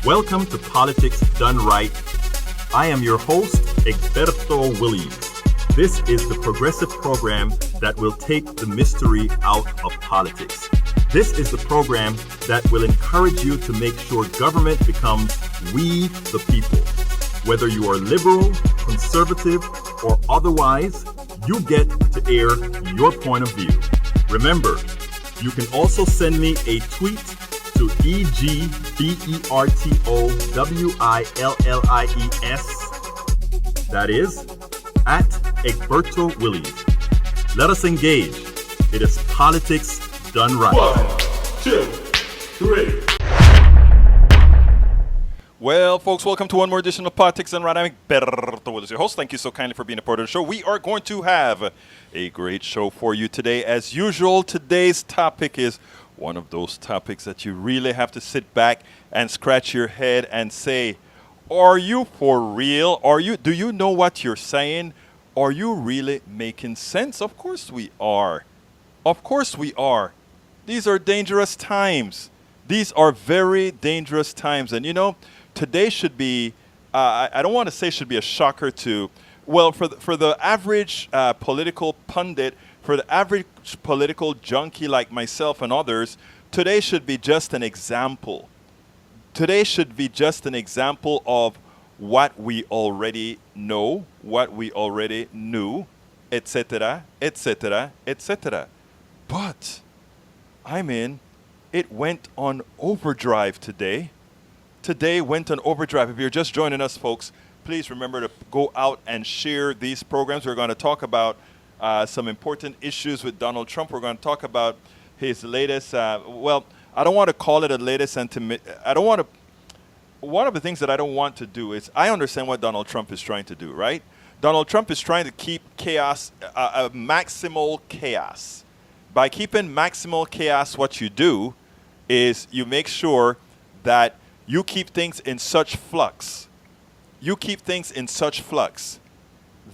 Welcome to Politics Done Right. I am your host, Egberto Williams. This is the progressive program that will take the mystery out of politics. This is the program that will encourage you to make sure government becomes we the people. Whether you are liberal, conservative, or otherwise, you get to air your point of view. Remember, you can also send me a tweet to EGBERTOWILLIES. That is, at Egberto Williams. Let us engage. It is politics done right. 1, 2, 3. Well, folks, welcome to one more edition of Politics Done Right. I'm Egberto Williams, your host. Thank you so kindly for being a part of the show. We are going to have a great show for you today. As usual, today's topic is one of those topics that you really have to sit back and scratch your head and say, are you for real? Do you know what you're saying? Are you really making sense? Of course we are. Of course we are. These are dangerous times. These are very dangerous times. And you know, today should be, I don't want to say should be a shocker to, well, for the average political pundit, for the average political junkie like myself and others, today should be just an example. Today should be just an example of what we already know, what we already knew, etc., etc., etc. But, it went on overdrive today. Today went on overdrive. If you're just joining us, folks, please remember to go out and share these programs. We're going to talk about some important issues with Donald Trump. We're going to talk about his latest, I don't want to call it a latest one of the things that I don't want to do is, I understand what Donald Trump is trying to do, right? Donald Trump is trying to keep chaos, maximal chaos. By keeping maximal chaos, what you do is you make sure that you keep things in such flux. You keep things in such flux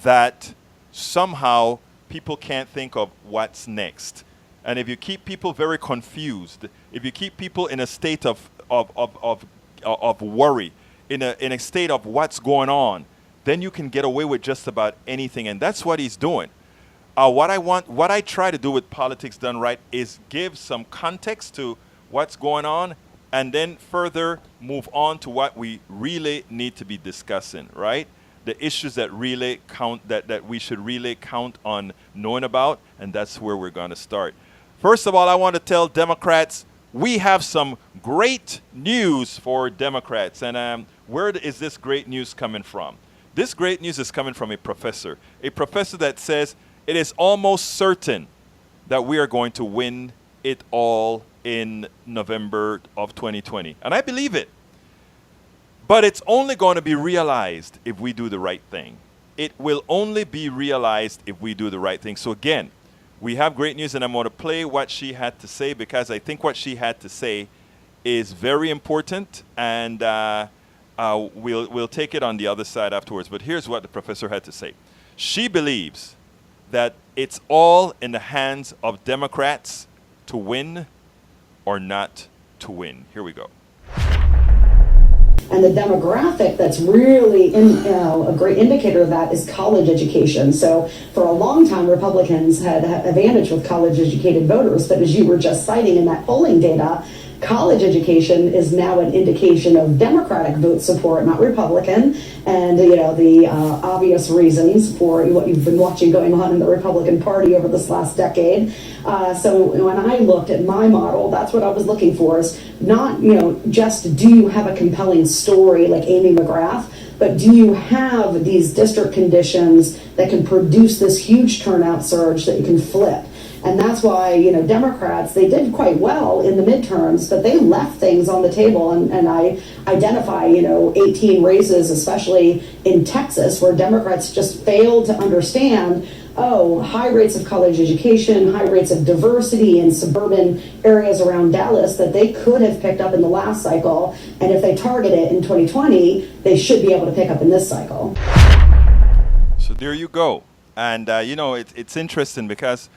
that somehow people can't think of what's next. And if you keep people very confused, if you keep people in a state of worry, in a state of what's going on, then you can get away with just about anything. And that's what he's doing. What I try to do with Politics Done Right is give some context to what's going on and then further move on to what we really need to be discussing, right? The issues that really count, that we should really count on knowing about, and that's where we're going to start. First of all, I want to tell Democrats, we have some great news for Democrats. And where is this great news coming from? This great news is coming from a professor that says it is almost certain that we are going to win it all in November of 2020. And I believe it. But it's only going to be realized if we do the right thing. It will only be realized if we do the right thing. So again, we have great news, and I'm going to play what she had to say because I think what she had to say is very important, and we'll take it on the other side afterwards. But here's what the professor had to say. She believes that it's all in the hands of Democrats to win or not to win. Here we go. And the demographic that's really a great indicator of that is college education. So for a long time, Republicans had advantage with college-educated voters. But as you were just citing in that polling data, college education is now an indication of Democratic vote support, not Republican. And, the obvious reasons for what you've been watching going on in the Republican Party over this last decade. So when I looked at my model, that's what I was looking for, is not, just do you have a compelling story like Amy McGrath, but do you have these district conditions that can produce this huge turnout surge that you can flip? And that's why, Democrats, they did quite well in the midterms, but they left things on the table. And I identify, 18 races, especially in Texas, where Democrats just failed to understand, high rates of college education, high rates of diversity in suburban areas around Dallas that they could have picked up in the last cycle. And if they target it in 2020, they should be able to pick up in this cycle. So there you go. And, it's interesting because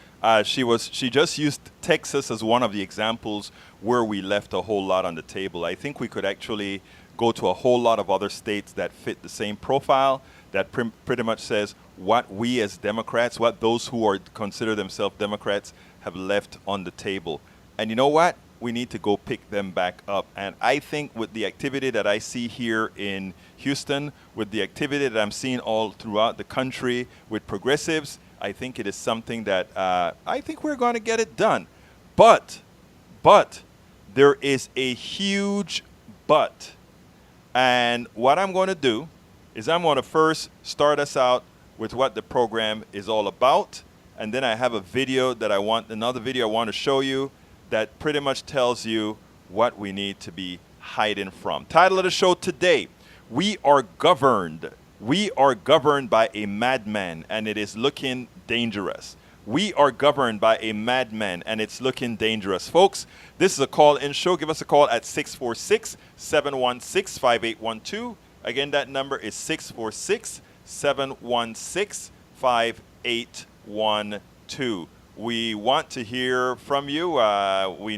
she just used Texas as one of the examples where we left a whole lot on the table. I think we could actually go to a whole lot of other states that fit the same profile, that pretty much says what we as Democrats, what those who are consider themselves Democrats have left on the table. And you know what? We need to go pick them back up. And I think with the activity that I see here in Houston, with the activity that I'm seeing all throughout the country with progressives, I think it is something that I think we're going to get it done. But there is a huge but. And what I'm going to do is I'm going to first start us out with what the program is all about. And then I have another video I want to show you that pretty much tells you what we need to be hiding from. Title of the show today, We Are Governed. We are governed by a madman, and it is looking dangerous. We are governed by a madman, and it's looking dangerous. Folks, this is a call-in show. Give us a call at 646-716-5812. Again, that number is 646-716-5812. We want to hear from you. We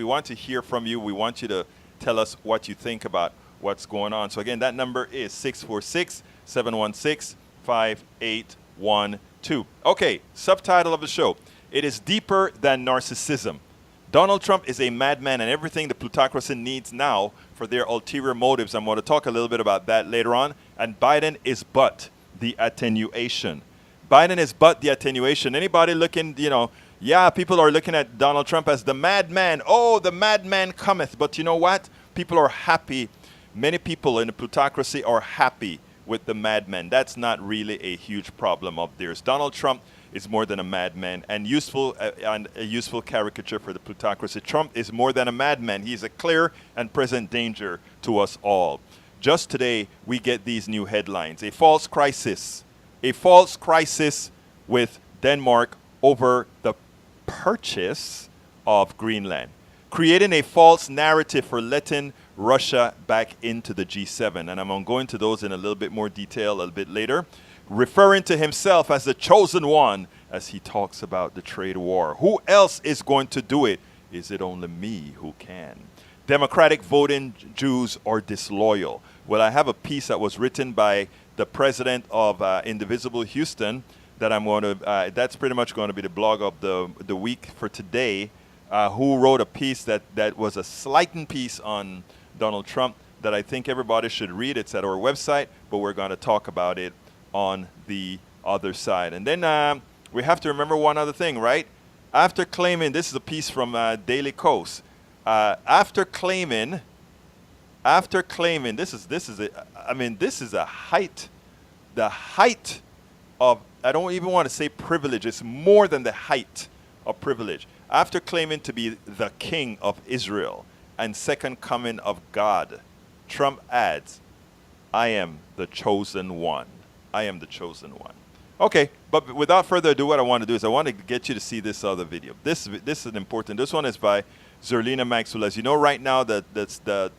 want to hear from you. We want you to tell us what you think about what's going on. So again, that number is 646-716-5812. Okay, subtitle of the show. It is deeper than narcissism. Donald Trump is a madman, and everything the plutocracy needs now for their ulterior motives. I'm going to talk a little bit about that later on. And Biden is but the attenuation. Biden is but the attenuation. Anybody looking, people are looking at Donald Trump as the madman. Oh, the madman cometh. But you know what? People are happy. Many people in the plutocracy are happy with the madman. That's not really a huge problem of theirs. Donald Trump is more than a madman and a useful caricature for the plutocracy. Trump is more than a madman. He's a clear and present danger to us all. Just today, we get these new headlines. A false crisis with Denmark over the purchase of Greenland, creating a false narrative for letting Russia back into the G7. And I'm going to go into those in a little bit more detail a little bit later, referring to himself as the chosen one as he talks about the trade war. Who else is going to do it? Is it only me who can? Democratic voting Jews are disloyal. Well, I have a piece that was written by the president of Indivisible Houston that I'm going to, that's pretty much going to be the blog of the week for today, who wrote a piece that was a slighting piece on Donald Trump that I think everybody should read. It's at our website, but we're going to talk about it on the other side. And then we have to remember one other thing, right? After claiming, this is a piece from Daily Kos. After claiming, this is the height of, I don't even want to say privilege. It's more than the height of privilege. After claiming to be the king of Israel and second coming of God, Trump adds, I am the chosen one. I am the chosen one. Okay, but without further ado, what I want to do is I want to get you to see this other video. This is important. This one is by Zerlina Maxwell. As you know, right now, the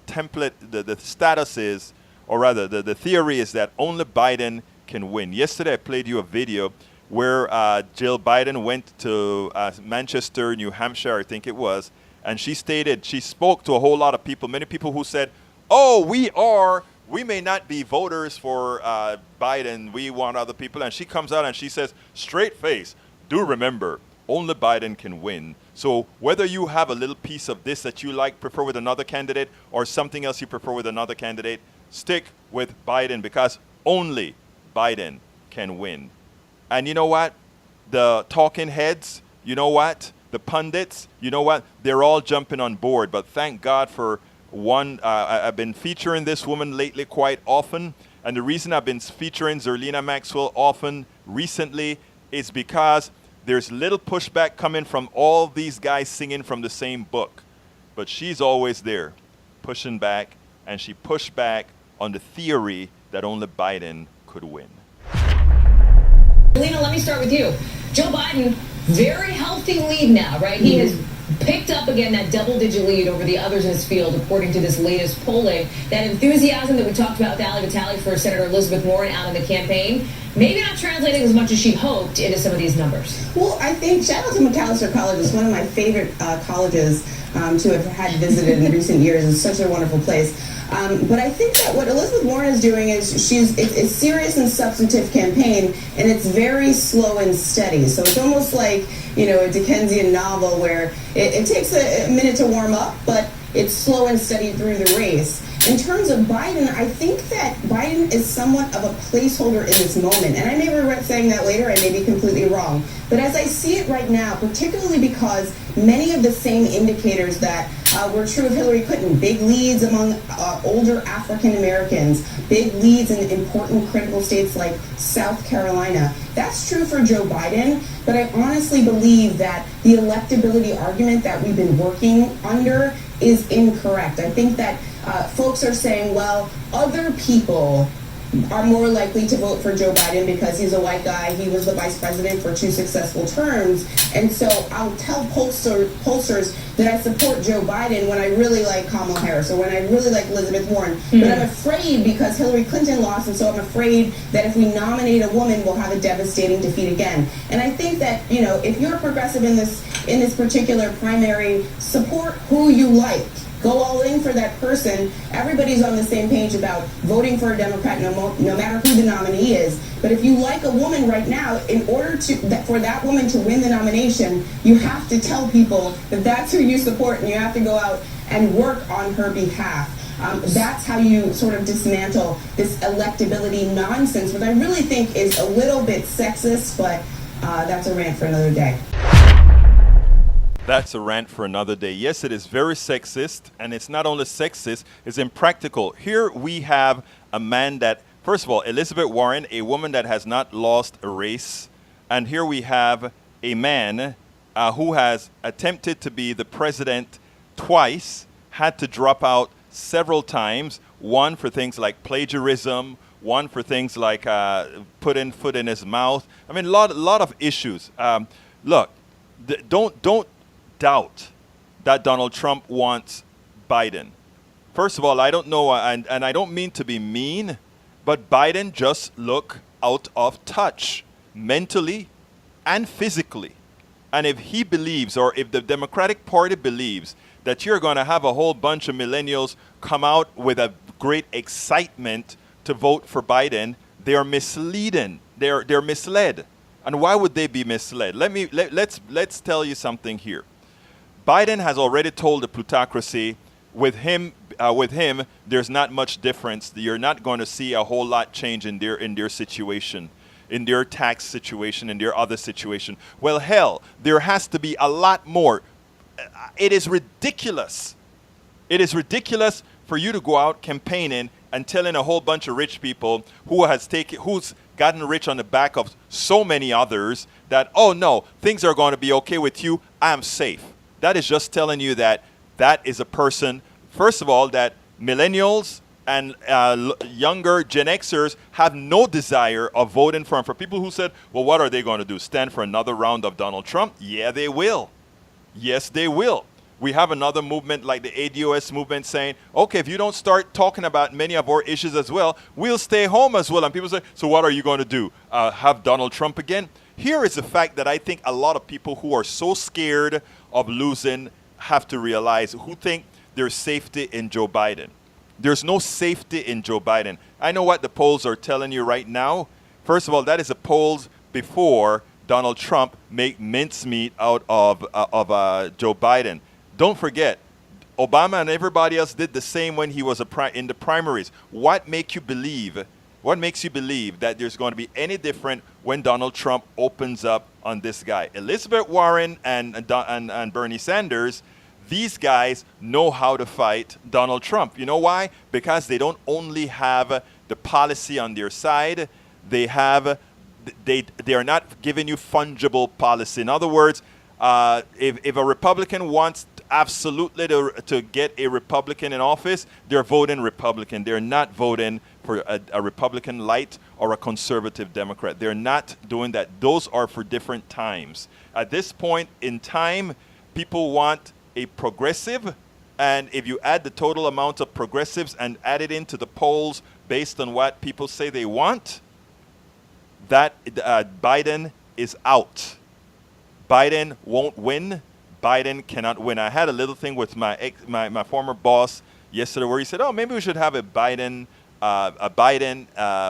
template, the status is, or rather, the theory is that only Biden can win. Yesterday, I played you a video where Jill Biden went to Manchester, New Hampshire, I think it was, and she spoke to a whole lot of people, many people who said, oh, we may not be voters for Biden, we want other people. And she comes out and she says, straight face, do remember, only Biden can win. So whether you have a little piece of this that you prefer with another candidate, or something else you prefer with another candidate, stick with Biden, because only Biden can win. And you know what? The talking heads, you know what? The pundits, you know what? They're all jumping on board. But thank God for one. I've been featuring this woman lately quite often. And the reason I've been featuring Zerlina Maxwell often recently is because there's little pushback coming from all these guys singing from the same book. But she's always there, pushing back. And she pushed back on the theory that only Biden could win. Lena, let me start with you. Joe Biden, very healthy lead now, right? He has picked up again that double-digit lead over the others in his field, according to this latest polling. That enthusiasm that we talked about with Ali Vitale for Senator Elizabeth Warren out in the campaign, maybe not translating as much as she hoped into some of these numbers. Well, I think, shout out to Macalester College. It's one of my favorite colleges to have had visited in recent years. It's such a wonderful place. But I think that what Elizabeth Warren is doing is it's serious and substantive campaign, and it's very slow and steady. So it's almost like, a Dickensian novel where it takes a minute to warm up, but it's slow and steady through the race. In terms of Biden, I think that Biden is somewhat of a placeholder in this moment. And I may regret saying that later, I may be completely wrong. But as I see it right now, particularly because many of the same indicators that were true of Hillary Clinton, big leads among older African Americans, big leads in important critical states like South Carolina, that's true for Joe Biden. But I honestly believe that the electability argument that we've been working under is incorrect. I think that folks are saying, well, other people are more likely to vote for Joe Biden because he's a white guy, he was the vice president for 2 successful terms, and so I'll tell pollsters that I support Joe Biden when I really like Kamala Harris or when I really like Elizabeth Warren. But I'm afraid because Hillary Clinton lost, and so I'm afraid that if we nominate a woman, we'll have a devastating defeat again. And I think that, if you're a progressive in this particular primary, support who you like. Go all in for that person. Everybody's on the same page about voting for a Democrat, no matter who the nominee is. But if you like a woman right now, in order for that woman to win the nomination, you have to tell people that that's who you support, and you have to go out and work on her behalf. That's how you sort of dismantle this electability nonsense, which I really think is a little bit sexist, but that's a rant for another day. That's a rant for another day. Yes, it is very sexist, and it's not only sexist, it's impractical. Here we have a man that, first of all, Elizabeth Warren, a woman that has not lost a race, and here we have a man who has attempted to be the president twice, had to drop out several times, one for things like plagiarism, one for things like putting foot in his mouth. I mean, a lot of issues. Look, don't doubt that Donald Trump wants Biden. First of all, I don't know, and I don't mean to be mean, but Biden just look out of touch mentally and physically. And if he believes, or if the Democratic Party believes, that you're going to have a whole bunch of millennials come out with a great excitement to vote for Biden, they are misleading. They're misled. And why would they be misled? Let's tell you something here. Biden has already told the plutocracy, with him, there's not much difference. You're not going to see a whole lot change in their situation, in their tax situation, in their other situation. Well, hell, there has to be a lot more. It is ridiculous. It is ridiculous for you to go out campaigning and telling a whole bunch of rich people who's gotten rich on the back of so many others that, oh no, things are going to be okay with you. I'm safe. That is just telling you that is a person, first of all, that millennials and younger Gen Xers have no desire of voting for him. For people who said, well, what are they going to do? Stand for another round of Donald Trump? Yeah, they will. Yes, they will. We have another movement like the ADOS movement saying, okay, if you don't start talking about many of our issues as well, we'll stay home as well. And people say, so what are you going to do? Have Donald Trump again? Here is the fact that I think a lot of people who are so scared of losing have to realize, who think there's safety in Joe Biden. There's no safety in Joe Biden. I know what the polls are telling you right now. First of all, that is the polls before Donald Trump make mincemeat out of Joe Biden. Don't forget, Obama and everybody else did the same when he was in the primaries. What makes you believe that there's going to be any different when Donald Trump opens up on this guy? Elizabeth Warren and Bernie Sanders, these guys know how to fight Donald Trump. You know why? Because they don't only have the policy on their side, they are not giving you fungible policy. In other words, if a Republican wants absolutely to get a Republican in office, they're voting Republican. They're not voting for a Republican light or a conservative Democrat. They're not doing that. Those are for different times. At this point in time, people want a progressive, and if you add the total amount of progressives and add it into the polls based on what people say they want, that Biden is out. Biden won't win. Biden cannot win. I had a little thing with my former boss yesterday where he said, "Oh, maybe we should have a Biden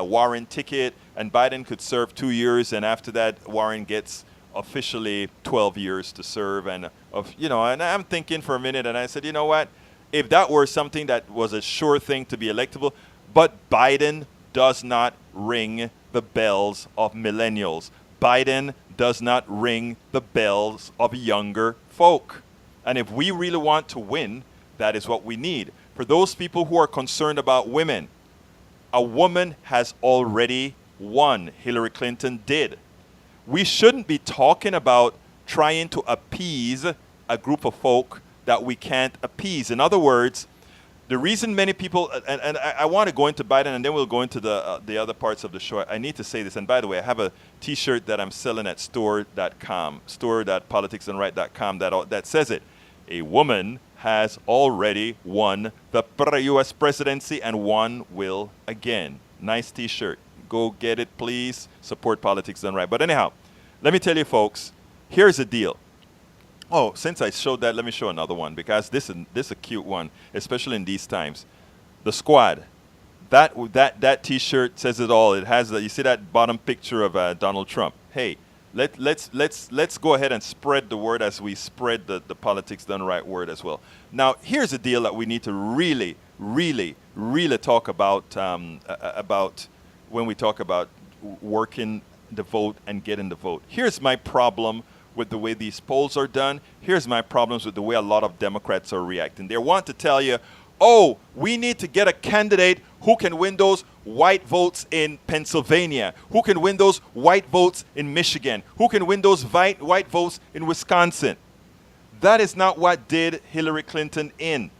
Warren ticket, and Biden could serve 2 years, and after that, Warren gets officially 12 years to serve." And and I'm thinking for a minute, and I said, you know what? If that were something that was a sure thing to be electable, but Biden does not ring the bells of millennials. Biden does not ring the bells of younger folk. And if we really want to win, that is what we need. For those people who are concerned about women, a woman has already won. Hillary Clinton did. We shouldn't be talking about trying to appease a group of folk that we can't appease. In other words, the reason many people, and I want to go into Biden, and then we'll go into the other parts of the show. I need to say this, and by the way, I have a T-shirt that I'm selling at store.com, store.politicsdoneright.com that says it. A woman has already won the U.S. presidency, and one will again. Nice T-shirt. Go get it, please. Support Politics Done Right. But anyhow, let me tell you, folks, here's the deal. Oh, since I showed that, let me show another one, because this is a cute one, especially in these times. The Squad. That T-shirt says it all. It has you see that bottom picture of Donald Trump. Hey, let's go ahead and spread the word as we spread the Politics Done Right word as well. Now, here's the deal that we need to really, really, really talk about when we talk about working the vote and getting the vote. Here's my problem with the way these polls are done. Here's my problems with the way a lot of Democrats are reacting. They want to tell you, oh, we need to get a candidate who can win those white votes in Pennsylvania, who can win those white votes in Michigan, who can win those white votes in Wisconsin. That is not what did Hillary Clinton in.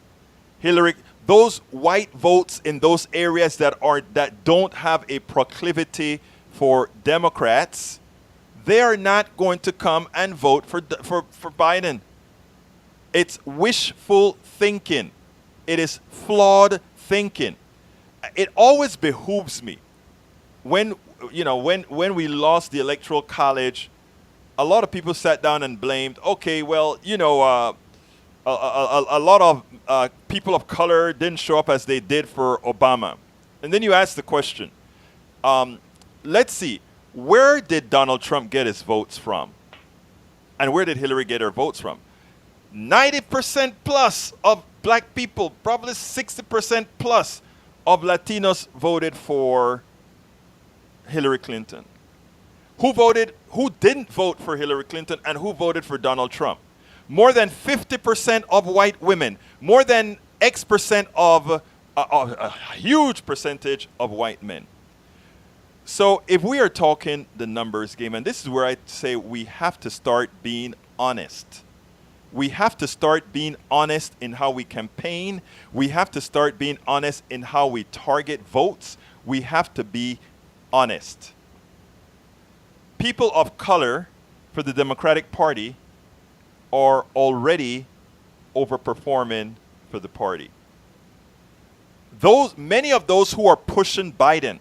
Those white votes in those areas that don't have a proclivity for Democrats, they are not going to come and vote for Biden. It's wishful thinking. It is flawed thinking. It always behooves me when we lost the Electoral College. A lot of people sat down and blamed. Okay, well, a lot of people of color didn't show up as they did for Obama. And then you ask the question, let's see, where did Donald Trump get his votes from? And where did Hillary get her votes from? 90% plus of black people, probably 60% plus of Latinos voted for Hillary Clinton. Who didn't vote for Hillary Clinton, and who voted for Donald Trump? More than 50% of white women, more than X% of a huge percentage of white men. So if we are talking the numbers game, and this is where I say we have to start being honest. We have to start being honest in how we campaign. We have to start being honest in how we target votes. We have to be honest. People of color for the Democratic Party are already overperforming for the party. Many of those who are pushing Biden,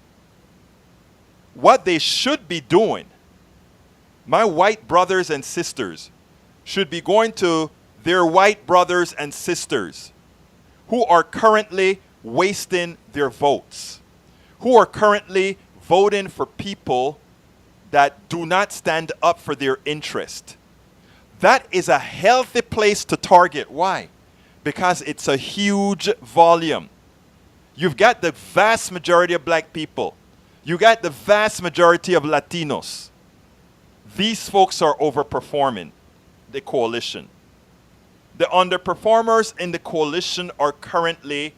what they should be doing, my white brothers and sisters should be going to their white brothers and sisters who are currently wasting their votes, who are currently voting for people that do not stand up for their interest. That is a healthy place to target. Why? Because it's a huge volume. You've got the vast majority of black people. You got the vast majority of Latinos. These folks are overperforming the coalition. The underperformers in the coalition are currently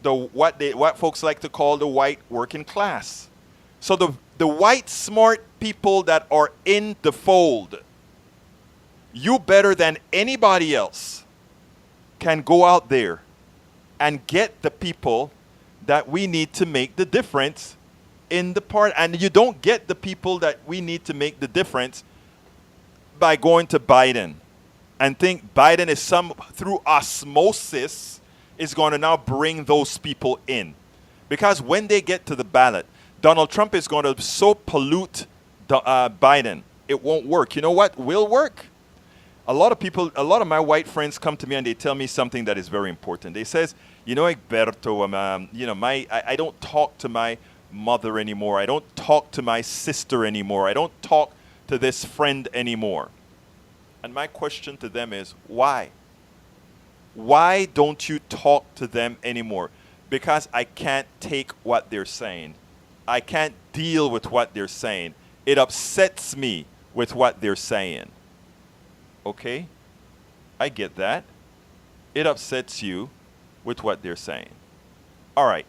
what folks like to call the white working class. So the white smart people that are in the fold, you better than anybody else can go out there and get the people that we need to make the difference in the part. And you don't get the people that we need to make the difference by going to Biden and think Biden is through osmosis is going to now bring those people in. Because when they get to the ballot, Donald Trump is going to so pollute Biden, it won't work. You know what will work? A lot of my white friends come to me and they tell me something that is very important. They says, you know, Egberto, I don't talk to my mother anymore. I don't talk to my sister anymore. I don't talk to this friend anymore. And my question to them is, why? Why don't you talk to them anymore? Because I can't take what they're saying. I can't deal with what they're saying. It upsets me with what they're saying. Okay? I get that. It upsets you with what they're saying. All right.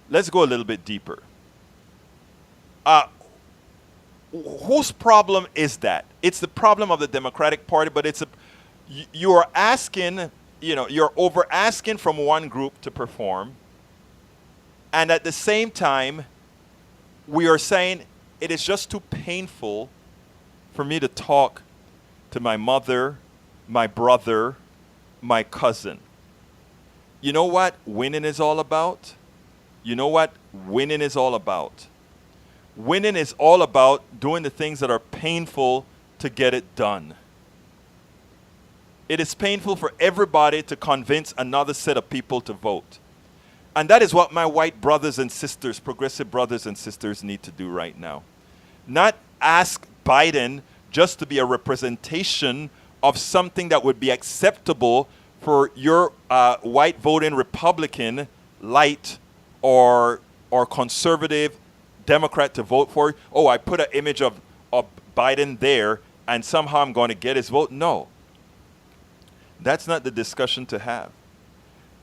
Let's go a little bit deeper. Whose problem is that? It's the problem of the Democratic Party, but you're asking, you're over asking from one group to perform. And at the same time, we are saying it is just too painful for me to talk to my mother, my brother, my cousin. You know what winning is all about? You know what winning is all about? Winning is all about doing the things that are painful to get it done. It is painful for everybody to convince another set of people to vote. And that is what my white brothers and sisters, progressive brothers and sisters, need to do right now. Not ask Biden just to be a representation of something that would be acceptable for your white voting Republican, light, or conservative Democrat to vote for. Oh, I put an image of Biden there and somehow I'm going to get his vote. No. That's not the discussion to have.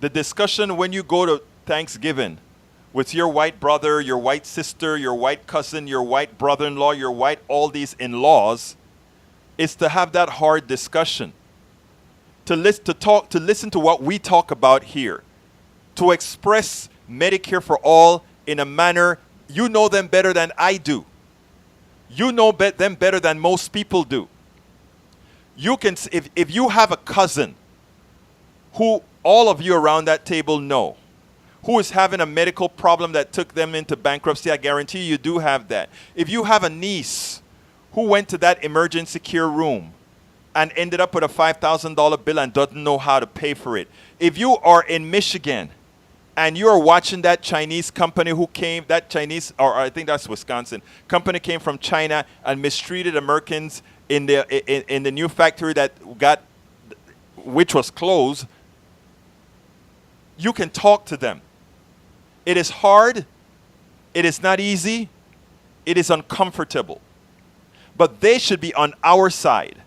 The discussion when you go to Thanksgiving with your white brother, your white sister, your white cousin, your white brother-in-law, your white all these in-laws is to have that hard discussion. To listen to what we talk about here. To express Medicare for all in a manner you know them better than I do. You know them better than most people do. You can, if you have a cousin who all of you around that table know, who is having a medical problem that took them into bankruptcy, I guarantee you do have that. If you have a niece who went to that emergency care room and ended up with a $5,000 bill and doesn't know how to pay for it. If you are in Michigan and you're watching that Chinese company who came, that Chinese, or I think that's Wisconsin, company came from China and mistreated Americans in the new factory which was closed, you can talk to them. It is hard. It is not easy. It is uncomfortable. But they should be on our side.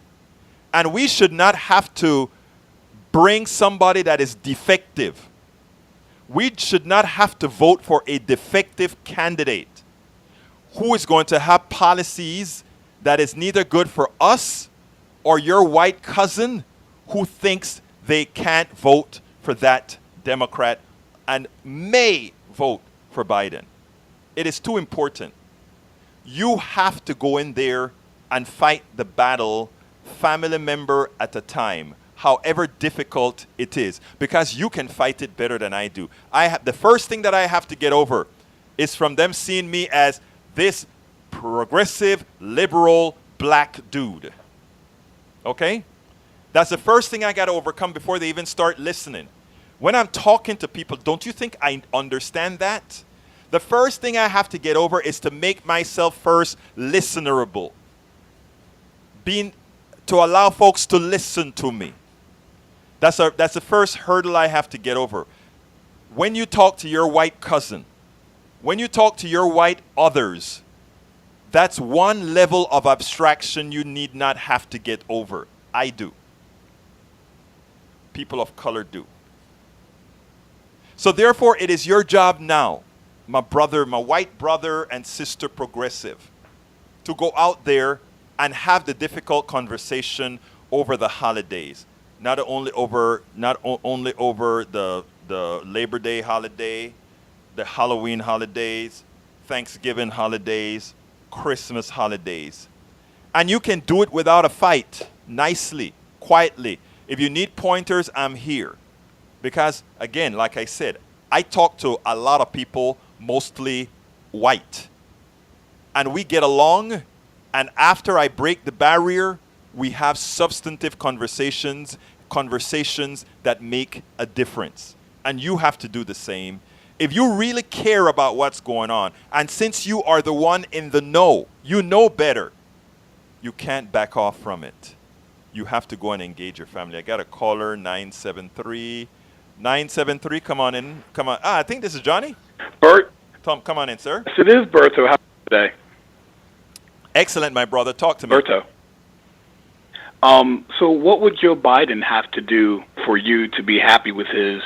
And we should not have to bring somebody that is defective. We should not have to vote for a defective candidate who is going to have policies that is neither good for us or your white cousin who thinks they can't vote for that Democrat and may vote for Biden. It is too important. You have to go in there and fight the battle family member at a time, however difficult it is, because you can fight it better than I do. The first thing that I have to get over is from them seeing me as this progressive, liberal, black dude. Okay? That's the first thing I got to overcome before they even start listening. When I'm talking to people, don't you think I understand that? The first thing I have to get over is to make myself first listenerable. To allow folks to listen to me. That's the first hurdle I have to get over. When you talk to your white cousin, when you talk to your white others, that's one level of abstraction you need not have to get over. I do. People of color do. So therefore, it is your job now, my white brother and sister progressive, to go out there and have the difficult conversation over the holidays. Not only over the Labor Day holiday, the Halloween holidays, Thanksgiving holidays, Christmas holidays. And you can do it without a fight, nicely, quietly. If you need pointers, I'm here. Because, again, like I said, I talk to a lot of people, mostly white. And we get along, and after I break the barrier, we have substantive conversations that make a difference. and you have to do the same. If you really care about what's going on, and since you are the one in the know, you know better, you can't back off from it. You have to go and engage your family. I got a caller, 973. 973, come on in. Come on. I think this is Johnny. Bert? Tom, come on in, sir. Yes, it is Berto. How are you today? Excellent, my brother. Talk to me. Berto. So what would Joe Biden have to do for you to be happy with his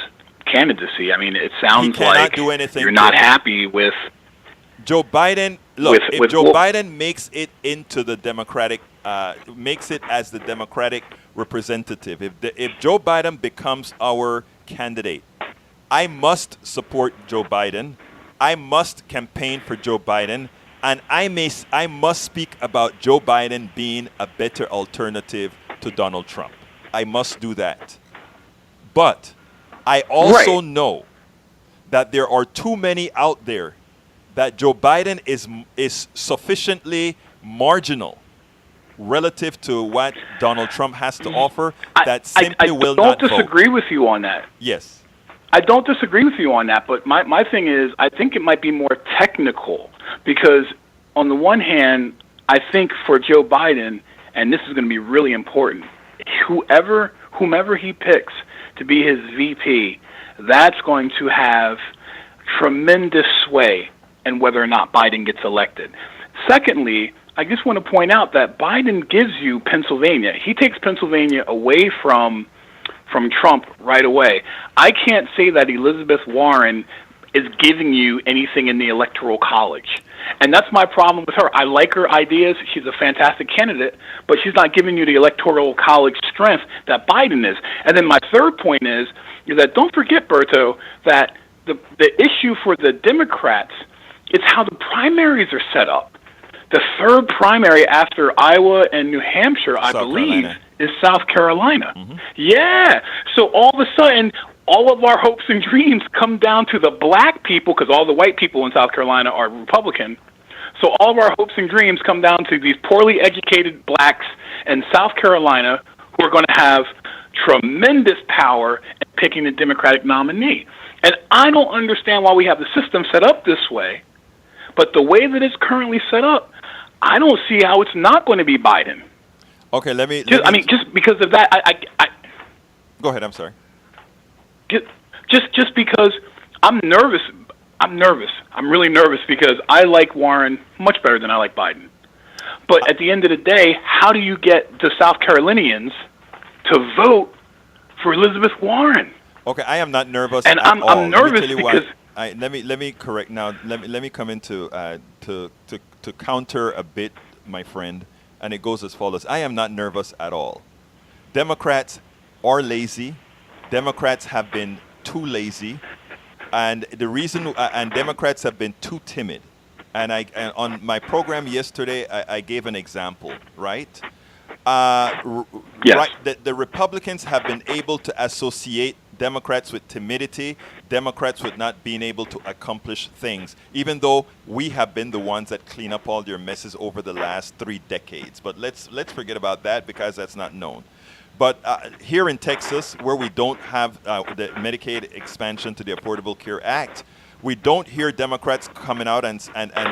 candidacy? I mean, it sounds like do anything you're not happy with Joe Biden. Look, if with Joe Biden makes it into the Democratic, makes it as the Democratic representative, if Joe Biden becomes our candidate, I must support Joe Biden. I must campaign for Joe Biden. And I must speak about Joe Biden being a better alternative to Donald Trump. I must do that. But I also know that there are too many out there that Joe Biden is sufficiently marginal relative to what Donald Trump has to offer that simply will not vote. I don't disagree with you on that. Yes. I don't disagree with you on that, but my thing is I think it might be more technical because on the one hand, I think for Joe Biden, and this is going to be really important, whomever he picks to be his VP, that's going to have tremendous sway in whether or not Biden gets elected. Secondly, I just want to point out that Biden gives you Pennsylvania. He takes Pennsylvania away from Trump right away. I can't say that Elizabeth Warren is giving you anything in the Electoral College. And that's my problem with her. I like her ideas. She's a fantastic candidate, but she's not giving you the Electoral College strength that Biden is. And then my third point is that don't forget, Berto, that the issue for the Democrats is how the primaries are set up. The third primary after Iowa and New Hampshire, I believe, is South Carolina. Mm-hmm. Yeah. So all of a sudden, all of our hopes and dreams come down to the black people, because all the white people in South Carolina are Republican. So all of our hopes and dreams come down to these poorly educated blacks in South Carolina who are going to have tremendous power in picking the Democratic nominee. And I don't understand why we have the system set up this way, but the way that it's currently set up, I don't see how it's not going to be Biden. Okay, let me just because of that, I go ahead. I'm sorry. Just because I'm nervous. I'm really nervous because I like Warren much better than I like Biden. But at the end of the day, how do you get the South Carolinians to vote for Elizabeth Warren? Okay, I am not nervous. And I'm nervous because let me correct now. Let me come into to counter a bit, my friend, and it goes as follows. I am not nervous at all. Democrats are lazy. Democrats have been too lazy, and the reason and Democrats have been too timid. And on my program yesterday, I gave an example, right? Yes. Right. The Republicans have been able to associate Democrats with timidity, Democrats with not being able to accomplish things, even though we have been the ones that clean up all their messes over the last 3 decades. But let's forget about that because that's not known. But here in Texas, where we don't have the Medicaid expansion to the Affordable Care Act, we don't hear Democrats coming out and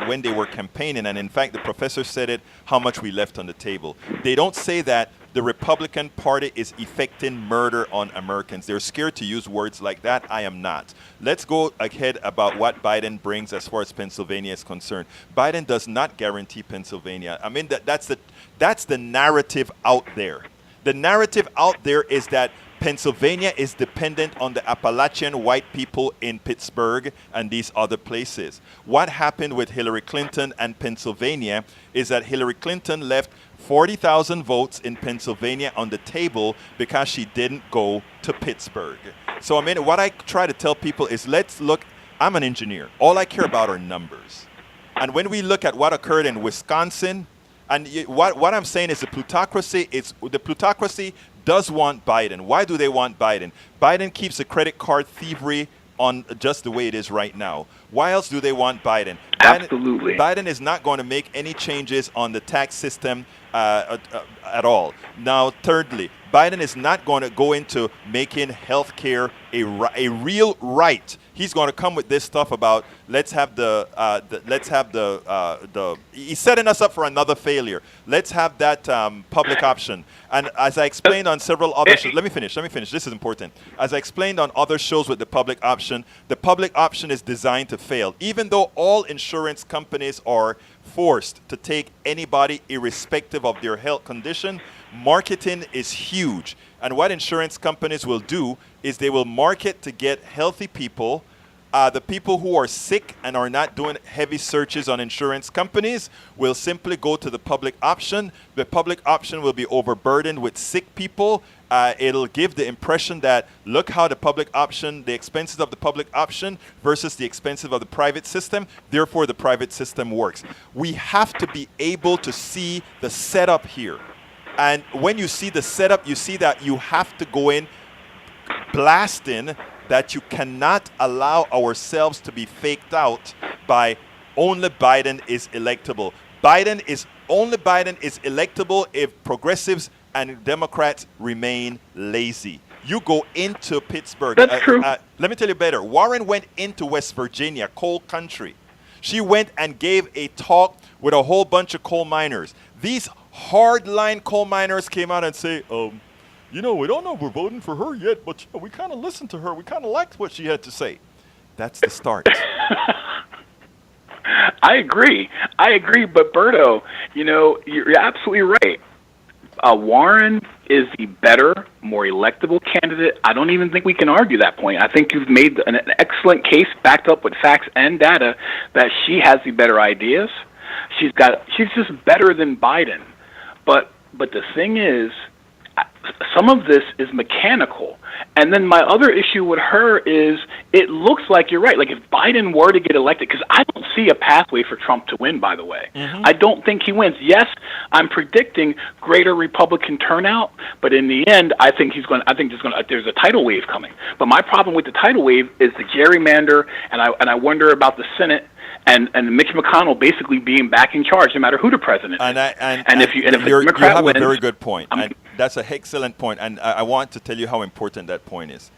when they were campaigning, and in fact, the professor said it, how much we left on the table. They don't say that the Republican Party is effecting murder on Americans. They're scared to use words like that. I am not. Let's go ahead about what Biden brings as far as Pennsylvania is concerned. Biden does not guarantee Pennsylvania. I mean, that's the narrative out there. The narrative out there is that Pennsylvania is dependent on the Appalachian white people in Pittsburgh and these other places. What happened with Hillary Clinton and Pennsylvania is that Hillary Clinton left 40,000 votes in Pennsylvania on the table because she didn't go to Pittsburgh. So, I mean, what I try to tell people is let's look. I'm an engineer. All I care about are numbers. And when we look at what occurred in Wisconsin, and what I'm saying is the plutocracy does want Biden. Why do they want Biden? Biden keeps the credit card thievery on just the way it is right now. Why else do they want Biden? Absolutely. Biden is not going to make any changes on the tax system at all. Now, thirdly, Biden is not going to go into making healthcare a real right. He's going to come with this stuff about let's have the he's setting us up for another failure. Let's have that public option. And as I explained on several other shows, let me finish. This is important. As I explained on other shows with the public option is designed to fail. Even though all insurance companies are forced to take anybody irrespective of their health condition, marketing is huge. And what insurance companies will do is they will market to get healthy people. The people who are sick and are not doing heavy searches on insurance companies will simply go to the public option. The public option will be overburdened with sick people. It'll give the impression that look how the public option, the expenses of the public option versus the expenses of the private system. Therefore, the private system works. We have to be able to see the setup here. And when you see the setup, you see that you have to go in blasting that you cannot allow ourselves to be faked out by only Biden is electable. Biden is electable if progressives and Democrats remain lazy. You go into Pittsburgh. That's true. Let me tell you better. Warren went into West Virginia, coal country. She went and gave a talk with a whole bunch of coal miners. These hardline coal miners came out and say, we don't know if we're voting for her yet, but we kind of listened to her. We kind of liked what she had to say. That's the start. I agree, but Berto, you're absolutely right. Warren is the better, more electable candidate. I don't even think we can argue that point. I think you've made an excellent case, backed up with facts and data, that she has the better ideas. She's just better than Biden. But the thing is, some of this is mechanical. And then my other issue with her is it looks like you're right. Like if Biden were to get elected, because I don't see a pathway for Trump to win, by the way. Mm-hmm. I don't think he wins. Yes, I'm predicting greater Republican turnout, but in the end, there's a tidal wave coming. But my problem with the tidal wave is the gerrymander, and I wonder about the Senate. And Mitch McConnell basically being back in charge, no matter who the president is. And if the Democrat you have wins, a very good point. And that's an excellent point, and I want to tell you how important that point is.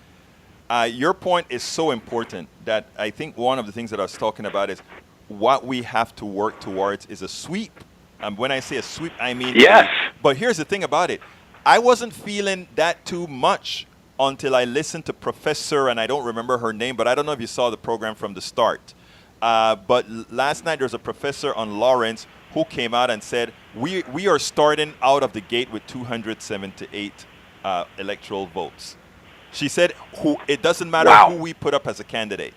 Your point is so important that I think one of the things that I was talking about is what we have to work towards is a sweep. When I say a sweep, I mean yes. But here's the thing about it. I wasn't feeling that too much until I listened to Professor, and I don't remember her name, but I don't know if you saw the program from the start. But last night there was a professor on Lawrence who came out and said, we are starting out of the gate with 278 electoral votes. She said, it doesn't matter who we put up as a candidate.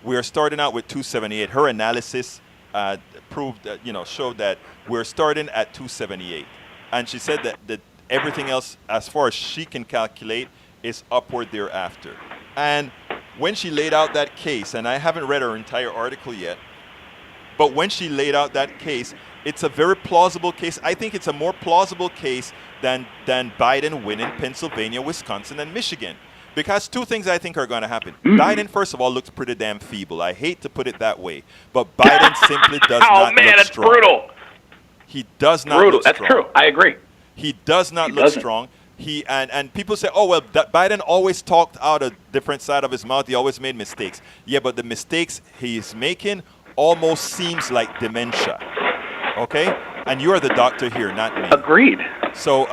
We are starting out with 278. Her analysis showed that we're starting at 278. And she said that everything else, as far as she can calculate, is upward thereafter. And when she laid out that case, and I haven't read her entire article yet, but when she laid out that case, it's a very plausible case. I think it's a more plausible case than Biden winning Pennsylvania, Wisconsin, and Michigan. Because two things I think are going to happen. Biden, first of all, looks pretty damn feeble. I hate to put it that way, but Biden simply does not look that's strong. Brutal. He does not look strong. That's true. I agree. He does not look strong. And people say, oh, well, Biden always talked out a different side of his mouth. He always made mistakes. Yeah, but the mistakes he's making almost seems like dementia. Okay? And you're the doctor here, not me. Agreed. So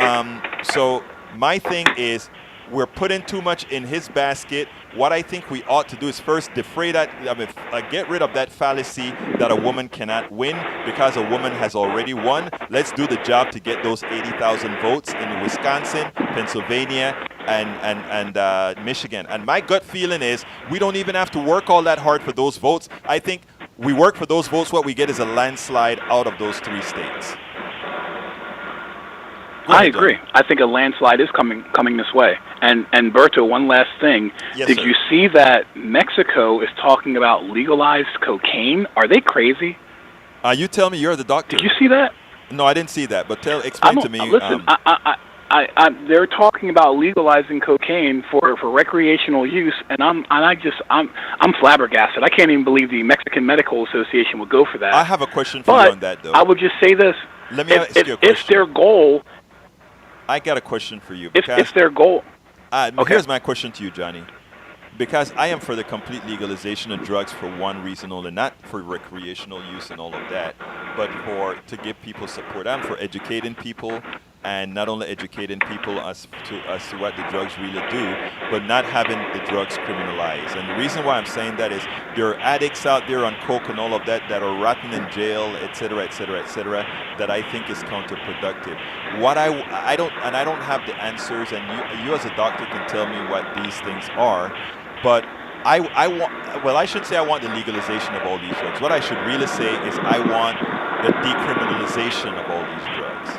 my thing is we're putting too much in his basket. What I think we ought to do is first get rid of that fallacy that a woman cannot win because a woman has already won. Let's do the job to get those 80,000 votes in Wisconsin, Pennsylvania, and Michigan. And my gut feeling is we don't even have to work all that hard for those votes. I think we work for those votes. What we get is a landslide out of those three states. I agree. I think a landslide is coming this way. And Berto, one last thing. Yes, Did sir. you see that Mexico is talking about legalized cocaine? Are they crazy? You tell me, you're the doctor. Did you see that? No, I didn't see that. But explain to me. Listen, they're talking about legalizing cocaine for recreational use, and I'm flabbergasted. I can't even believe the Mexican Medical Association would go for that. I have a question for you on that, though. I would just say this: Let me ask you a question. If their goal I got a question for you. If their goal. Okay. Here's my question to you, Johnny. Because I am for the complete legalization of drugs for one reason only, not for recreational use and all of that, but to give people support. I'm for educating people, and not only educating people as to what the drugs really do, but not having the drugs criminalized. And the reason why I'm saying that is there are addicts out there on coke and all of that are rotting in jail, et cetera, that I think is counterproductive. What I don't have the answers, and you as a doctor can tell me what these things are. But I should say I want the legalization of all these drugs. What I should really say is I want the decriminalization of all these drugs.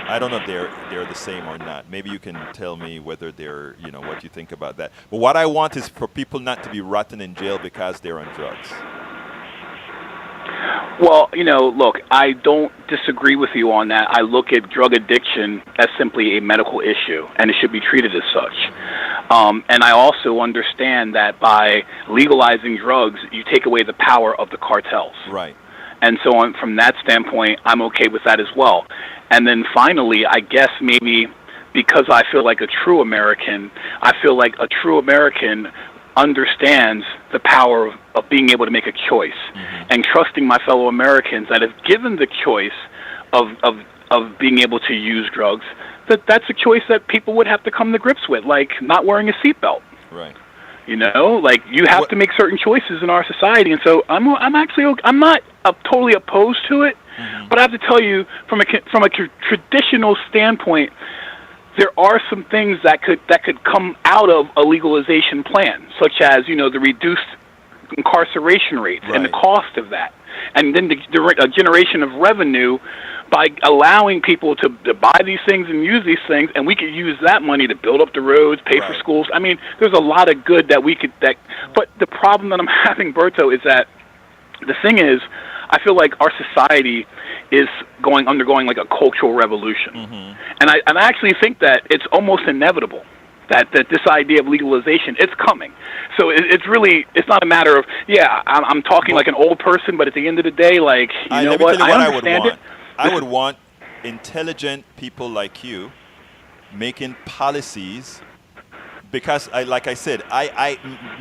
I don't know if they're the same or not. Maybe you can tell me whether they're, what you think about that. But what I want is for people not to be rotten in jail because they're on drugs. Well, look, I don't disagree with you on that. I look at drug addiction as simply a medical issue, and it should be treated as such. And I also understand that by legalizing drugs, you take away the power of the cartels. Right. And so from that standpoint, I'm okay with that as well. And then finally, I guess maybe because I feel like a true American, understands the power of being able to make a choice, and trusting my fellow Americans that if given the choice of being able to use drugs, that's a choice that people would have to come to grips with, like not wearing a seatbelt. Right. Like you have to make certain choices in our society, and so I'm not totally opposed to it, but I have to tell you from a traditional standpoint, there are some things that could come out of a legalization plan, such as the reduced incarceration rates and the cost of that, and then the generation of revenue by allowing people to buy these things and use these things, and we could use that money to build up the roads, pay for schools. I mean, there's a lot of good that we could. But the problem that I'm having, Berto, is that the thing is, I feel like our society is undergoing like a cultural revolution, and I actually think that it's almost inevitable that this idea of legalization is coming. So it's not a matter of I'm talking like an old person, but at the end of the day, like I understand it. I would want intelligent people like you making policies, because like I said,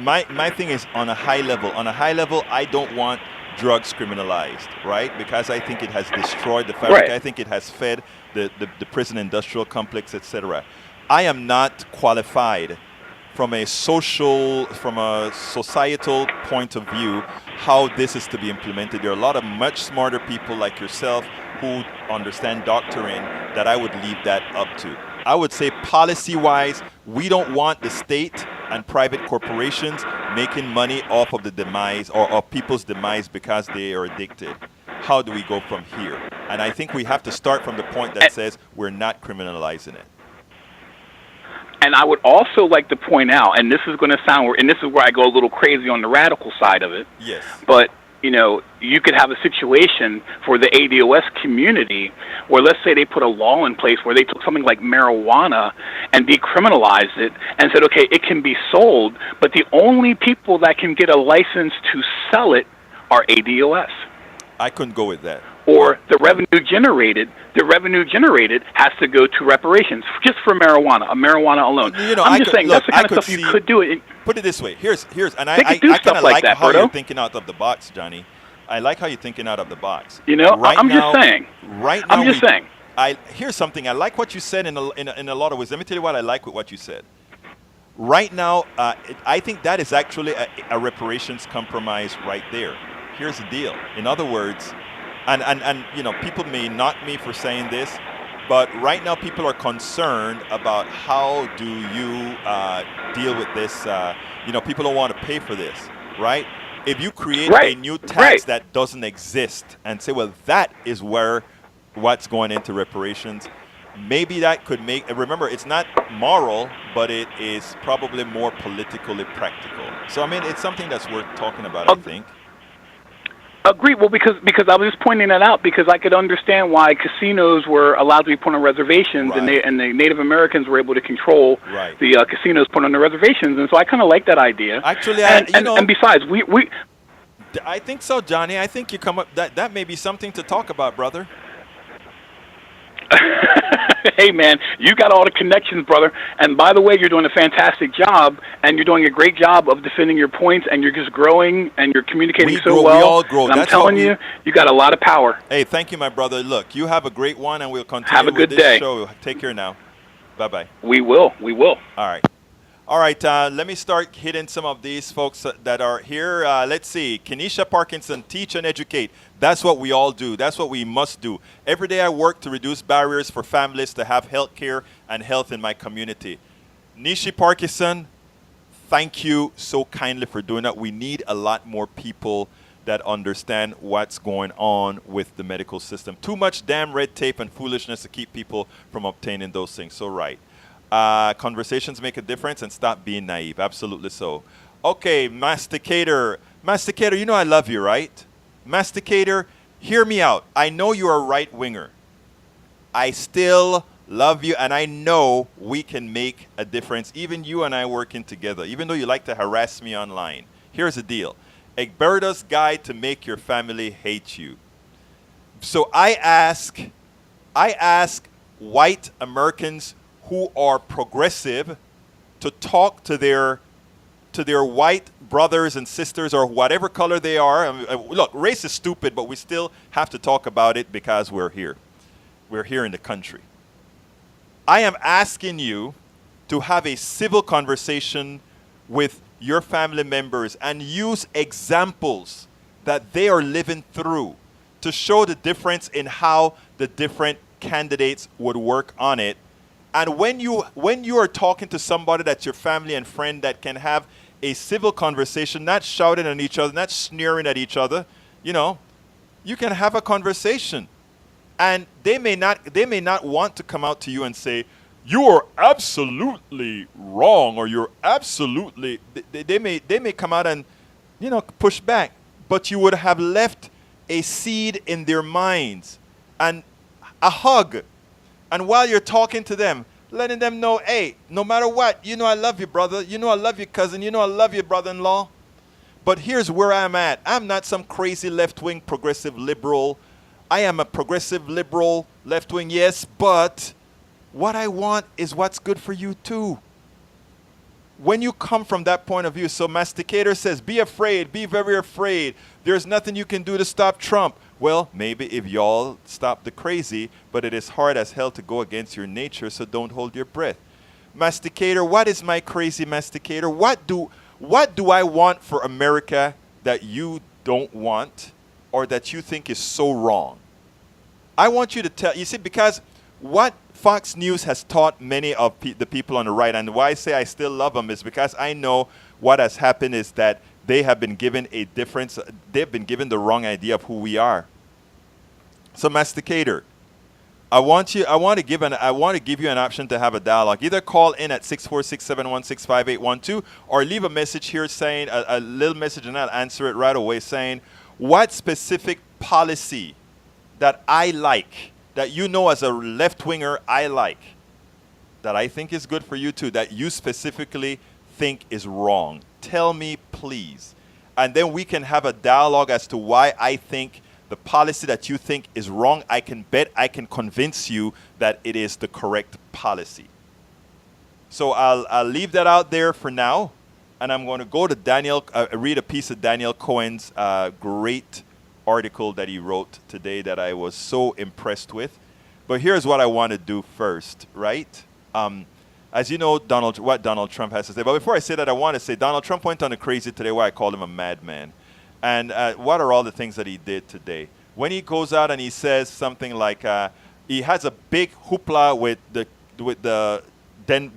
my thing is on a high level. On a high level, I don't want drugs criminalized, right? Because I think it has destroyed the fabric. I think it has fed the prison industrial complex, etc. I am not qualified from a societal point of view how this is to be implemented. There are a lot of much smarter people like yourself who understand doctrine that I would leave that up to. I would say policy-wise, we don't want the state and private corporations making money off of the demise or of people's demise because they are addicted. How do we go from here? And I think we have to start from the point that says we're not criminalizing it. And I would also like to point out, and this is going to sound, and this is where I go a little crazy on the radical side of it. Yes. But you could have a situation for the ADOS community where, let's say, they put a law in place where they took something like marijuana and decriminalized it and said, okay, it can be sold, but the only people that can get a license to sell it are ADOS. I couldn't go with that. Or the revenue generated has to go to reparations just for marijuana alone. I'm just saying that's the kind of stuff you could do. Put it this way. Here's and I kind of like how you're thinking out of the box, Johnny. I like how you're thinking out of the box. I'm just saying. Right now, I'm just saying. Here's something. I like what you said in a lot of ways. Let me tell you what I like with what you said. Right now, I think that is actually a reparations compromise right there. Here's the deal. In other words, and people may knock me for saying this, but right now people are concerned about how do you deal with this. People don't want to pay for this, right? If you create a new tax that doesn't exist and say, well, that is what's going into reparations, maybe that could make, remember, it's not moral, but it is probably more politically practical. So, I mean, it's something that's worth talking about, I think. Agree. Well, because I was just pointing that out because I could understand why casinos were allowed to be put on reservations, and the Native Americans were able to control the casinos put on the reservations, and so I kind of like that idea. Actually, and besides, we I think so, Johnny. I think you come up that may be something to talk about, brother. Hey, man, you got all the connections, brother. And by the way, you're doing a fantastic job, and you're doing a great job of defending your points, and you're just growing, and you're communicating We so grow, well. we all grow. And I'm That's what telling we- you, you got a lot of power. Hey, thank you, my brother. Look, you have a great one, and we'll continue Have a with good this day. show. Take care now. Bye-bye. We will. We will. All right. All right, let me start hitting some of these folks that are here. Let's see. Kenesha Parkinson, teach and educate. That's what we all do. That's what we must do. Every day I work to reduce barriers for families to have health care and health in my community. Nishi Parkinson, thank you so kindly for doing that. We need a lot more people that understand what's going on with the medical system. Too much damn red tape and foolishness to keep people from obtaining those things. So right. Conversations make a difference, and stop being naive. Absolutely so. Okay, Masticator. Masticator, you know I love you, right? Masticator, hear me out. I know you're a right winger. I still love you, and I know we can make a difference, even you and I working together, even though you like to harass me online. Here's the deal. Egberto's Guide to Make Your Family Hate You. So I ask white Americans who are progressive to talk to their white brothers and sisters or whatever color they are. I mean, look, race is stupid, but we still have to talk about it because we're here. We're here in the country. I am asking you to have a civil conversation with your family members and use examples that they are living through to show the difference in how the different candidates would work on it. And when you are talking to somebody that's your family and friend that can have a civil conversation, not shouting at each other, not sneering at each other, you know, you can have a conversation. And they may not want to come out to you and say, you are absolutely wrong, or you're absolutely, they may come out and, you know, push back. But you would have left a seed in their minds and a hug. And while you're talking to them, letting them know, hey, no matter what, you know I love you, brother. You know I love you, cousin. You know I love you, brother-in-law. But here's where I'm at. I'm not some crazy left-wing progressive liberal. I am a progressive liberal left-wing, yes, but what I want is what's good for you too. When you come from that point of view, so Masticator says, be afraid, be very afraid. There's nothing you can do to stop Trump. Well, maybe if y'all stop the crazy, but it is hard as hell to go against your nature, so don't hold your breath. Masticator, what is my crazy Masticator? What do I want for America that you don't want or that you think is so wrong? I want you to tell, you see, because what Fox News has taught many of the people on the right, and why I say I still love them, is because I know what has happened is that they have been given a difference. They've been given the wrong idea of who we are. So, Masticator, I want to give you an option to have a dialogue. Either call in at 646-716-5812 or leave a message here saying a little message, and I'll answer it right away, saying what specific policy that I like, that you know as a left-winger I like, that I think is good for you too, that you specifically think is wrong. Tell me, please. And then we can have a dialogue as to why I think the policy that you think is wrong. I can convince you that it is the correct policy. So I'll leave that out there for now. And I'm going to go to read a piece of Daniel Cohen's great article that he wrote today that I was so impressed with. But here's what I want to do first, right? As you know, what Donald Trump has to say. But before I say that, I want to say Donald Trump went on a crazy today where I called him a madman. And what are all the things that he did today? When he goes out and he says something like he has a big hoopla with the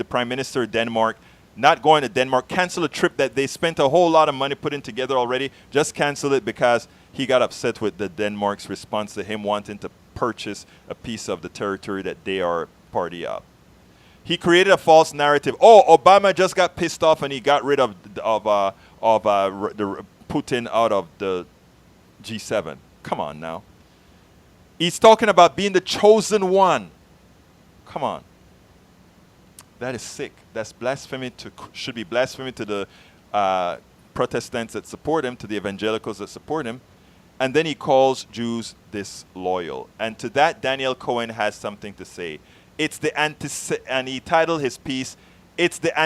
Prime Minister of Denmark, not going to Denmark, cancel a trip that they spent a whole lot of money putting together already, just cancel it because he got upset with the Denmark's response to him wanting to purchase a piece of the territory that they are party of. He created a false narrative. Oh, Obama just got pissed off and he got rid of Putin out of the G7. Come on now. He's talking about being the chosen one. Come on. That is sick. That's blasphemy. Should be blasphemy to the Protestants that support him, to the evangelicals that support him. And then he calls Jews disloyal. And to that, Daniel Cohen has something to say. And he titled his piece, it's the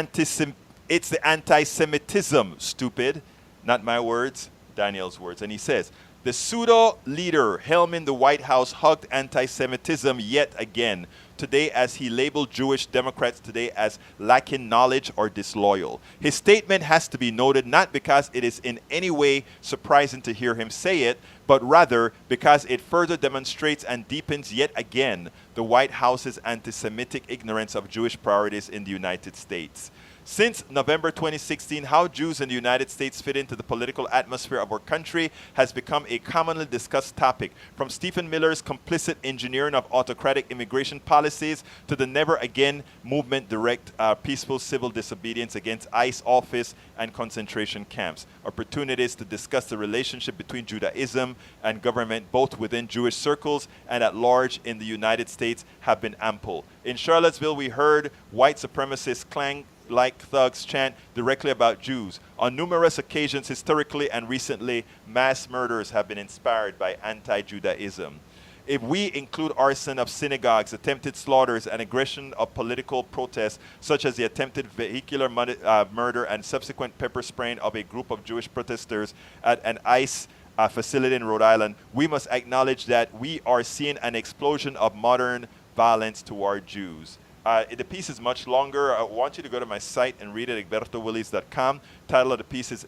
anti-Semitism, stupid. Not my words, Daniel's words. And he says, the pseudo leader helming the White House hugged anti-Semitism yet again today as he labeled Jewish Democrats today as lacking knowledge or disloyal. His statement has to be noted not because it is in any way surprising to hear him say it, but rather because it further demonstrates and deepens yet again the White House's anti-Semitic ignorance of Jewish priorities in the United States. Since November 2016, how Jews in the United States fit into the political atmosphere of our country has become a commonly discussed topic, from Stephen Miller's complicit engineering of autocratic immigration policies to the Never Again movement direct peaceful civil disobedience against ICE office and concentration camps. Opportunities to discuss the relationship between Judaism and government, both within Jewish circles and at large in the United States, have been ample. In Charlottesville, we heard white supremacists clang like thugs chant directly about Jews. On numerous occasions, historically and recently, mass murders have been inspired by anti-Judaism. If we include arson of synagogues, attempted slaughters, and aggression of political protests, such as the attempted vehicular murder and subsequent pepper spraying of a group of Jewish protesters at an ICE facility in Rhode Island, we must acknowledge that we are seeing an explosion of modern violence toward Jews. The piece is much longer. I want you to go to my site and read it, egbertowillies.com. Title of the piece is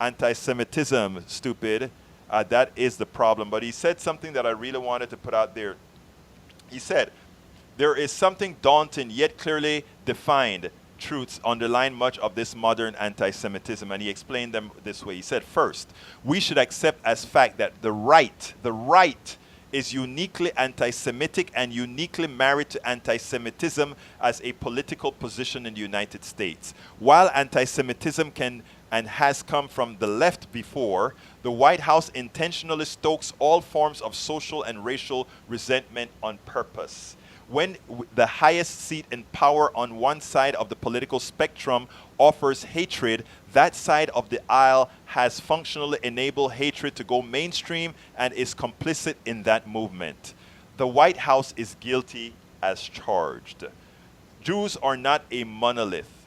Anti-Semitism, Stupid. That is the problem. But he said something that I really wanted to put out there. He said, there is something daunting yet clearly defined truths underlying much of this modern anti-Semitism, and he explained them this way. He said, first, we should accept as fact that the right is uniquely anti-Semitic and uniquely married to anti-Semitism as a political position in the United States. While anti-Semitism can and has come from the left before, the White House intentionally stokes all forms of social and racial resentment on purpose. When the highest seat in power on one side of the political spectrum offers hatred, that side of the aisle has functionally enabled hatred to go mainstream and is complicit in that movement. The White House is guilty as charged. Jews are not a monolith.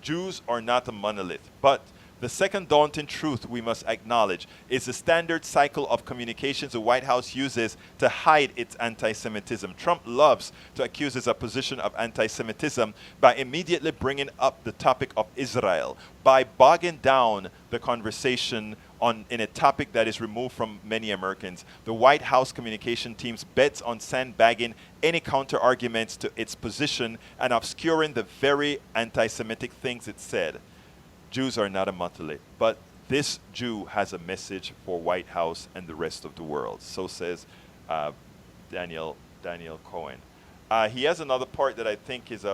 Jews are not a monolith. But the second daunting truth we must acknowledge is the standard cycle of communications the White House uses to hide its anti-Semitism. Trump loves to accuse his opposition of anti-Semitism by immediately bringing up the topic of Israel, by bogging down the conversation in a topic that is removed from many Americans. The White House communication teams bets on sandbagging any counter-arguments to its position and obscuring the very anti-Semitic things it said. Jews are not a monolith, but this Jew has a message for White House and the rest of the world. So says Daniel Cohen. He has another part that I think is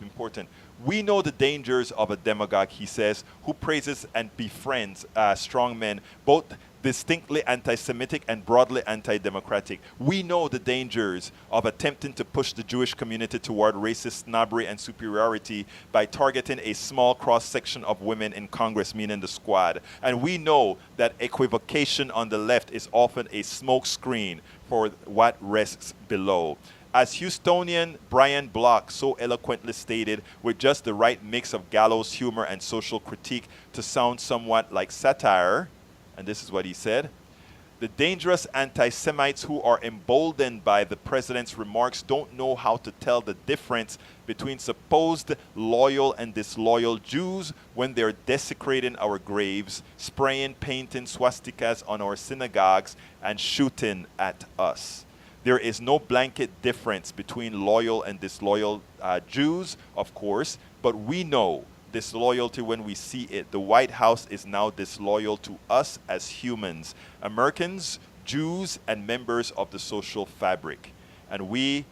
important. We know the dangers of a demagogue, he says, who praises and befriends strong men, both distinctly anti-Semitic and broadly anti-democratic. We know the dangers of attempting to push the Jewish community toward racist snobbery and superiority by targeting a small cross-section of women in Congress, meaning the squad. And we know that equivocation on the left is often a smokescreen for what rests below. As Houstonian Brian Block so eloquently stated, with just the right mix of gallows humor and social critique to sound somewhat like satire, and this is what he said, the dangerous anti-Semites who are emboldened by the president's remarks don't know how to tell the difference between supposed loyal and disloyal Jews when they're desecrating our graves, spraying, painting swastikas on our synagogues, and shooting at us. There is no blanket difference between loyal and disloyal Jews, of course, but we know disloyalty when we see it. The White House is now disloyal to us as humans, Americans, Jews, and members of the social fabric. And we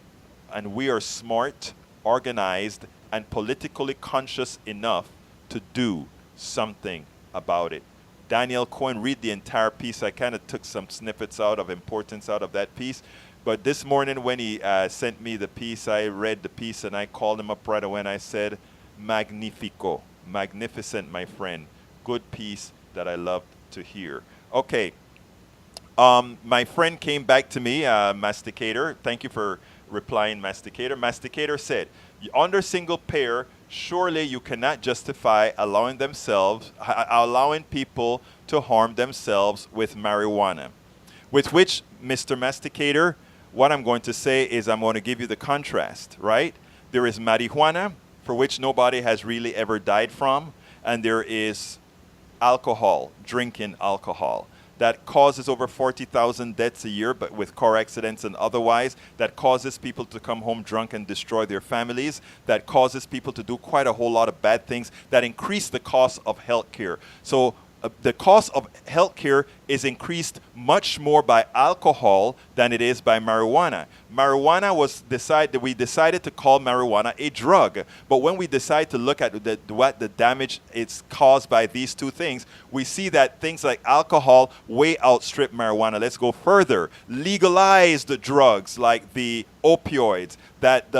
are smart, organized, and politically conscious enough to do something about it. Daniel Cohen, read the entire piece. I kind of took some snippets out of importance out of that piece. But this morning when he sent me the piece, I read the piece and I called him up right away and I said, Magnifico. Magnificent, my friend. Good piece that I love to hear. Okay. My friend came back to me, Masticator. Thank you for replying Masticator. Masticator said, under single payer, surely you cannot justify allowing people to harm themselves with marijuana. With which, Mr. Masticator, what I'm going to say is I'm going to give you the contrast, right? There is marijuana, for which nobody has really ever died from, and there is alcohol, drinking alcohol, that causes over 40,000 deaths a year, but with car accidents and otherwise, that causes people to come home drunk and destroy their families, that causes people to do quite a whole lot of bad things, that increase the cost of health care. So the cost of healthcare is increased much more by alcohol than it is by marijuana. We decided to call marijuana a drug, but when we decide to look at what the damage it's caused by these two things, we see that things like alcohol way outstrip marijuana. Let's go further. Legalized drugs like the opioids that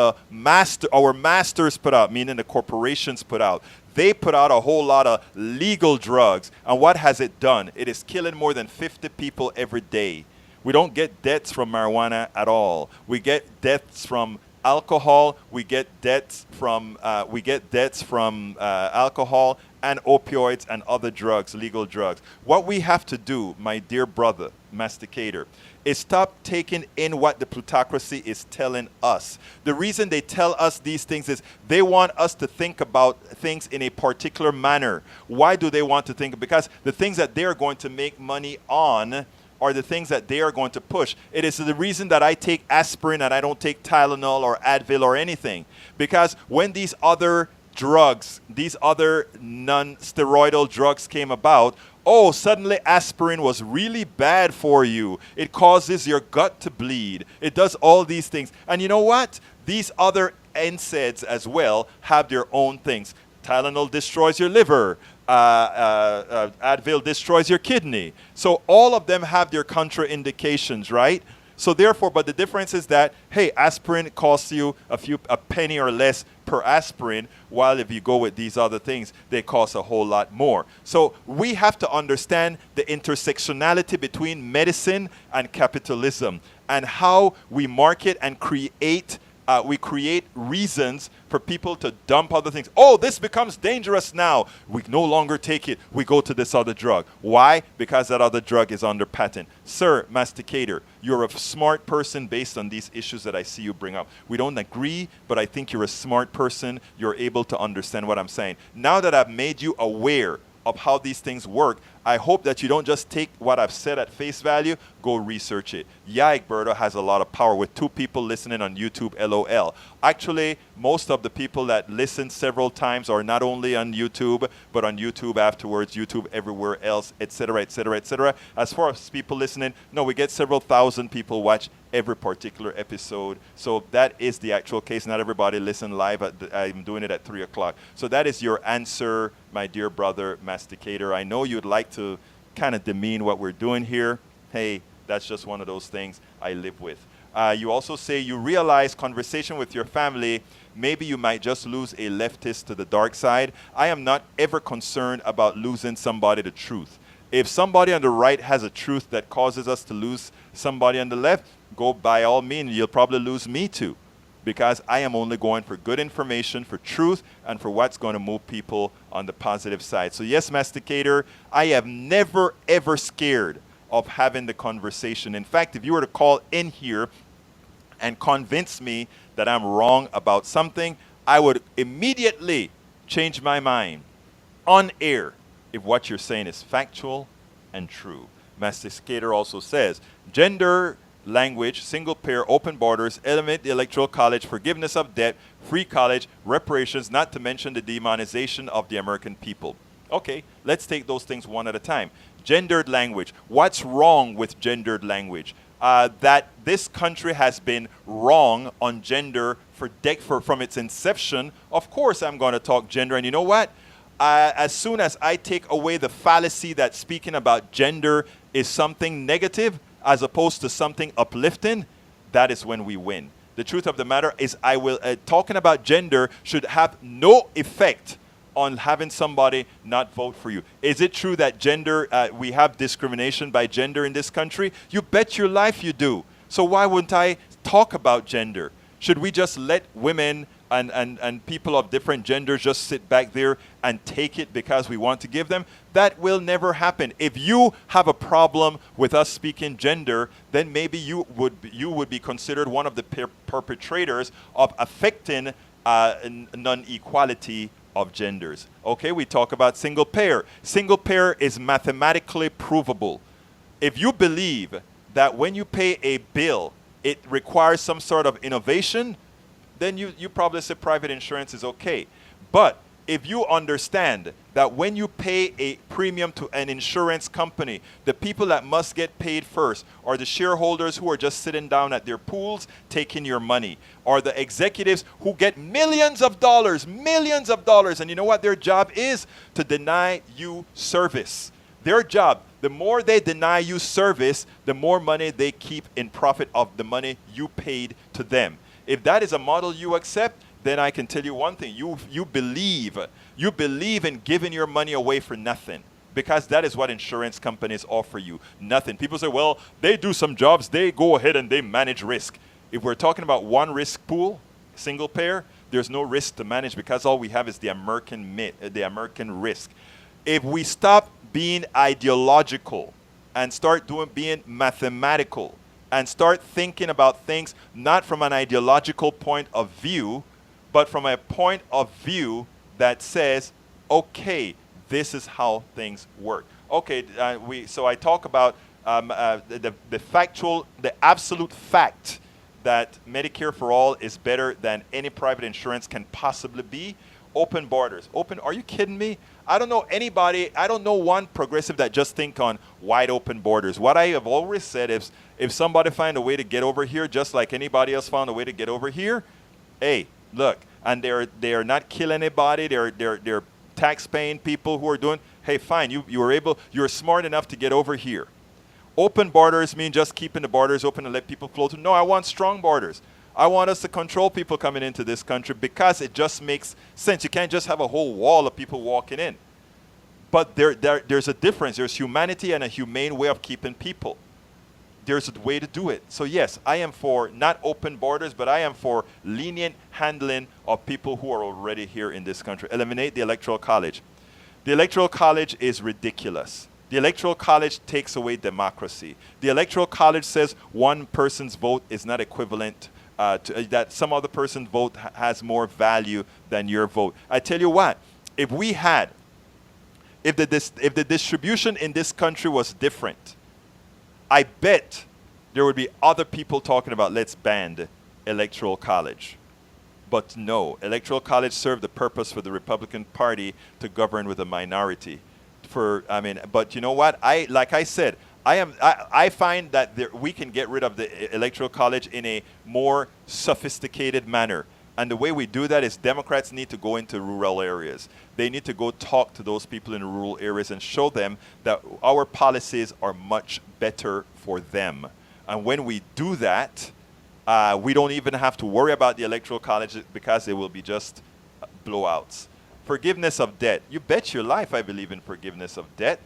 our masters put out, meaning the corporations put out. They put out a whole lot of legal drugs. And what has it done? It is killing more than 50 people every day. We don't get deaths from marijuana at all. We get deaths from alcohol. We get deaths from alcohol and opioids and other drugs, legal drugs. What we have to do, my dear brother, Masticator, is stop taking in what the plutocracy is telling us. The reason they tell us these things is they want us to think about things in a particular manner. Why do they want to think? Because the things that they are going to make money on are the things that they are going to push. It is the reason that I take aspirin and I don't take Tylenol or Advil or anything. Because when these other drugs, these other non-steroidal drugs came about, suddenly aspirin was really bad for you. It causes your gut to bleed. It does all these things. And you know what? These other NSAIDs as well have their own things. Tylenol destroys your liver. Advil destroys your kidney. So all of them have their contraindications, right? So therefore, but the difference is that, hey, aspirin costs you a penny or less per aspirin, while if you go with these other things, they cost a whole lot more. So we have to understand the intersectionality between medicine and capitalism and how we market and create reasons for people to dump other things. Oh, this becomes dangerous now. We no longer take it. We go to this other drug. Why? Because that other drug is under patent. Sir, Masticator, you're a smart person based on these issues that I see you bring up. We don't agree, but I think you're a smart person. You're able to understand what I'm saying. Now that I've made you aware of how these things work, I hope that you don't just take what I've said at face value, go research it. Yeah, Egberto has a lot of power with 2 people listening on YouTube, LOL. Actually, most of the people that listen several times are not only on YouTube, but on YouTube afterwards, YouTube everywhere else, etc., etc., etc. As far as people listening, no, we get several thousand people watch every particular episode. So that is the actual case. Not everybody listen live. I'm doing it at 3 o'clock. So that is your answer, my dear brother, Masticator. I know you'd like to kind of demean what we're doing here. Hey, that's just one of those things I live with. You also say you realize conversation with your family, maybe you might just lose a leftist to the dark side. I am not ever concerned about losing somebody to truth. If somebody on the right has a truth that causes us to lose somebody on the left, go by all means. You'll probably lose me too, because I am only going for good information, for truth, and for what's going to move people on the positive side. So yes, Masticator, I have never, ever scared of having the conversation. In fact, if you were to call in here and convince me that I'm wrong about something, I would immediately change my mind on air if what you're saying is factual and true. Masticator also says, gender, language, single payer, open borders, eliminate the electoral college, forgiveness of debt, free college, reparations, not to mention the demonization of the American people. Okay, let's take those things one at a time. Gendered language. What's wrong with gendered language? That this country has been wrong on gender from its inception. Of course I'm going to talk gender. And you know what? As soon as I take away the fallacy that speaking about gender is something negative as opposed to something uplifting, that is when we win. The truth of the matter is talking about gender should have no effect on having somebody not vote for you. Is it true that we have discrimination by gender in this country? You bet your life you do. So why wouldn't I talk about gender? Should we just let women and people of different genders just sit back there and take it because we want to give them? That will never happen. If you have a problem with us speaking gender, then maybe you would be considered one of the perpetrators of affecting non-equality of genders. Okay, we talk about single payer. Single payer is mathematically provable. If you believe that when you pay a bill, it requires some sort of innovation, then you probably say private insurance is okay. But if you understand that when you pay a premium to an insurance company, the people that must get paid first are the shareholders who are just sitting down at their pools taking your money, or the executives who get millions of dollars, and you know what their job is? To deny you service. Their job, the more they deny you service, the more money they keep in profit of the money you paid to them. If that is a model you accept, then I can tell you one thing. You believe in giving your money away for nothing, because that is what insurance companies offer you. Nothing. People say, well, they do some jobs. They go ahead and they manage risk. If we're talking about one risk pool, single payer, there's no risk to manage because all we have is the American risk. If we stop being ideological and start being mathematical and start thinking about things not from an ideological point of view, but from a point of view that says, okay, this is how things work. Okay, so I talk about the absolute fact that Medicare for All is better than any private insurance can possibly be. Open borders. Are you kidding me? I don't know one progressive that just think on wide open borders. What I have always said is, if somebody find a way to get over here, just like anybody else found a way to get over here, hey, look, and they're not killing anybody, they're tax-paying people who are doing, hey, fine, you're smart enough to get over here. Open borders mean just keeping the borders open and let people flow through. No, I want strong borders. I want us to control people coming into this country because it just makes sense. You can't just have a whole wall of people walking in. But there's a difference. There's humanity and a humane way of keeping people. There's a way to do it. So yes, I am for not open borders, but I am for lenient handling of people who are already here in this country. Eliminate the Electoral College. The Electoral College is ridiculous. The Electoral College takes away democracy. The Electoral College says one person's vote is not equivalent that some other person's vote has more value than your vote. I tell you what, if the distribution in this country was different, I bet there would be other people talking about let's ban Electoral College. But no, Electoral College served the purpose for the Republican Party to govern with a minority. But you know what? Like I said, I find that we can get rid of the Electoral College in a more sophisticated manner. And the way we do that is Democrats need to go into rural areas. They need to go talk to those people in rural areas and show them that our policies are much better for them. And when we do that, we don't even have to worry about the Electoral College because they will be just blowouts. Forgiveness of debt. You bet your life I believe in forgiveness of debt.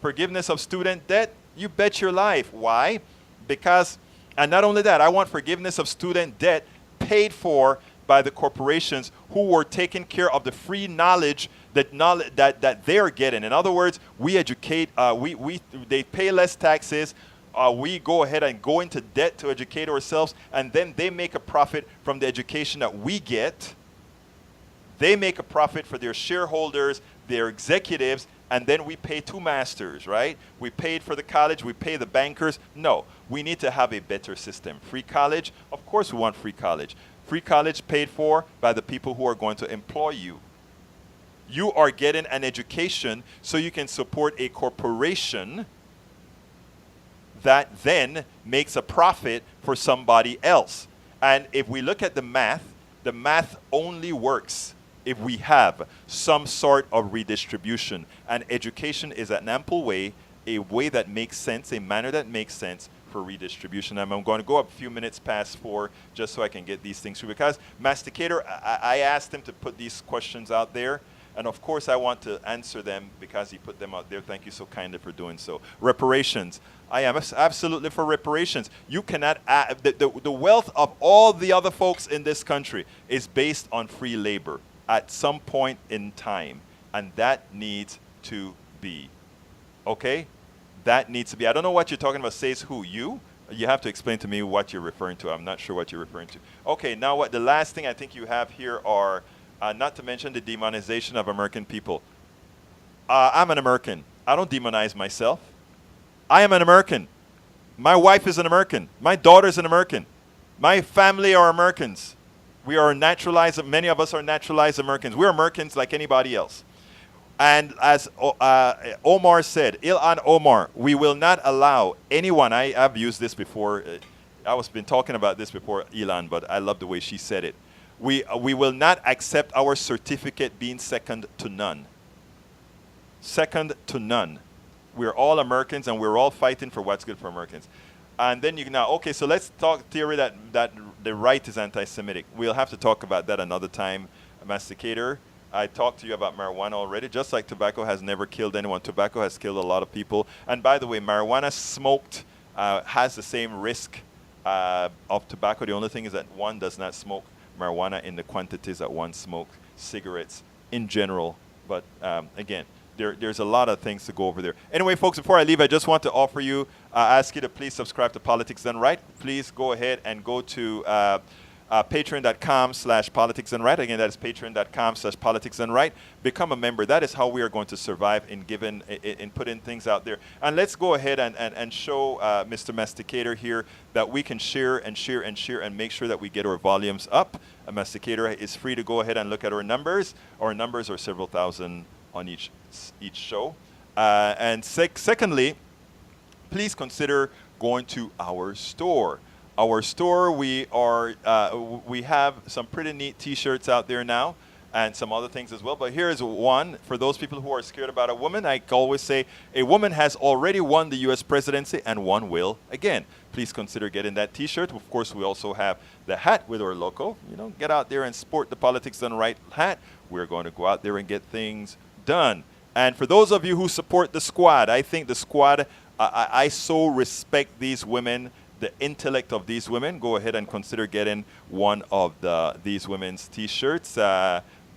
Forgiveness of student debt. You bet your life. Why? Because, and not only that, I want forgiveness of student debt paid for by the corporations who were taking care of the free knowledge that they're getting. In other words, we educate, they pay less taxes, we go ahead and go into debt to educate ourselves, and then they make a profit from the education that we get. They make a profit for their shareholders, their executives, and then we pay two masters, right? We paid for the college, we pay the bankers. No, we need to have a better system. Free college, of course we want free college. Free college paid for by the people who are going to employ you. You are getting an education so you can support a corporation that then makes a profit for somebody else. And if we look at the math only works if we have some sort of redistribution. And education is an ample way, a way that makes sense, a manner that makes sense for redistribution. And I'm going to go up a few minutes past 4 just so I can get these things through. Because Masticator, I asked him to put these questions out there. And of course, I want to answer them because he put them out there. Thank you so kindly for doing so. Reparations. I am absolutely for reparations. You cannot, the wealth of all the other folks in this country is based on free labor at some point in time. And that needs to be. Okay? That needs to be. I don't know what you're talking about. Says who? You? You have to explain to me what you're referring to. I'm not sure what you're referring to. Okay, now what the last thing I think you have here are, not to mention the demonization of American people. I'm an American. I don't demonize myself. I am an American. My wife is an American. My daughter is an American. My family are Americans. We are naturalized. Many of us are naturalized Americans. We're Americans like anybody else. And as Omar said, Ilhan Omar, we will not allow anyone, I've used this before, I was been talking about this before, Ilhan, but I love the way she said it. We will not accept our certificate being second to none. Second to none. We're all Americans and we're all fighting for what's good for Americans. And then you can now, okay, so let's talk theory that the right is anti-Semitic. We'll have to talk about that another time, Masticator. I talked to you about marijuana already. Just like tobacco has never killed anyone, tobacco has killed a lot of people. And by the way, marijuana smoked has the same risk of tobacco. The only thing is that one does not smoke marijuana in the quantities that one smokes cigarettes in general. But again, there's a lot of things to go over there. Anyway, folks, before I leave, I just want to offer you, ask you to please subscribe to Politics Done Right. Please go ahead and go to patreon.com/politicsdoneright. Again, that is patreon.com/politicsdoneright. Become a member. That is how we are going to survive in putting things out there. And let's go ahead and show Mr. Masticator here that we can share and share and share and make sure that we get our volumes up. A Masticator is free to go ahead and look at our numbers. Our numbers are several thousand on each show. And secondly, please consider going to our store. Our store, we have some pretty neat T-shirts out there now, and some other things as well. But here's one for those people who are scared about a woman. I always say a woman has already won the U.S. presidency, and one will again. Please consider getting that T-shirt. Of course, we also have the hat with our logo. You know, get out there and sport the Politics Done Right hat. We're going to go out there and get things done. And for those of you who support the squad, I think the squad. I so respect these women. The intellect of these women. Go ahead and consider getting one of these women's T-shirts.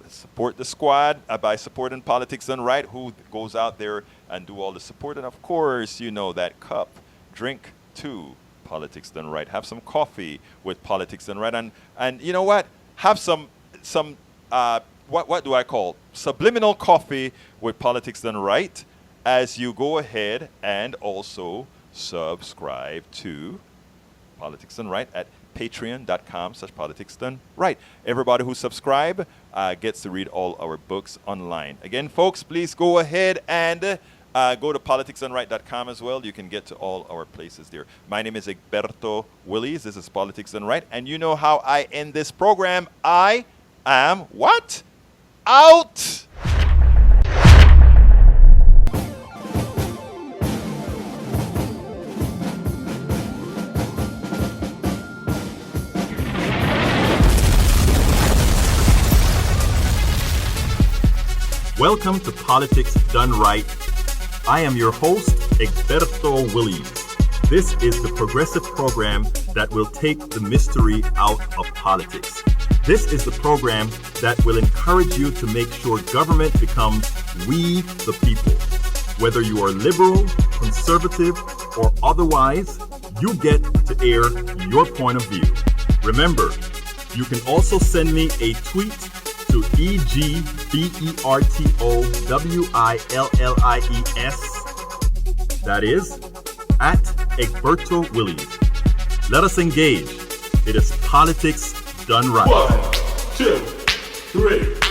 Support the squad by supporting Politics Done Right, who goes out there and do all the support. And of course, you know that cup. Drink to Politics Done Right. Have some coffee with Politics Done Right. And you know what? Have some what do I call? Subliminal coffee with Politics Done Right as you go ahead and also subscribe to Politics Done Right at patreon.com/Politics Done Right. Everybody who subscribe gets to read all our books online. Again, folks, please go ahead and go to politicsdoneright.com as well. You can get to all our places there. My name is Egberto Willies. This is Politics Done Right. And you know how I end this program. I am what? Out! Welcome to Politics Done Right. I am your host, Egberto Willies. This is the progressive program that will take the mystery out of politics. This is the program that will encourage you to make sure government becomes we the people. Whether you are liberal, conservative, or otherwise, you get to air your point of view. Remember, you can also send me a tweet to EGBERTOWILLIES. That is at Egberto Willies. Let us engage. It is Politics Done Right. 1, 2, 3.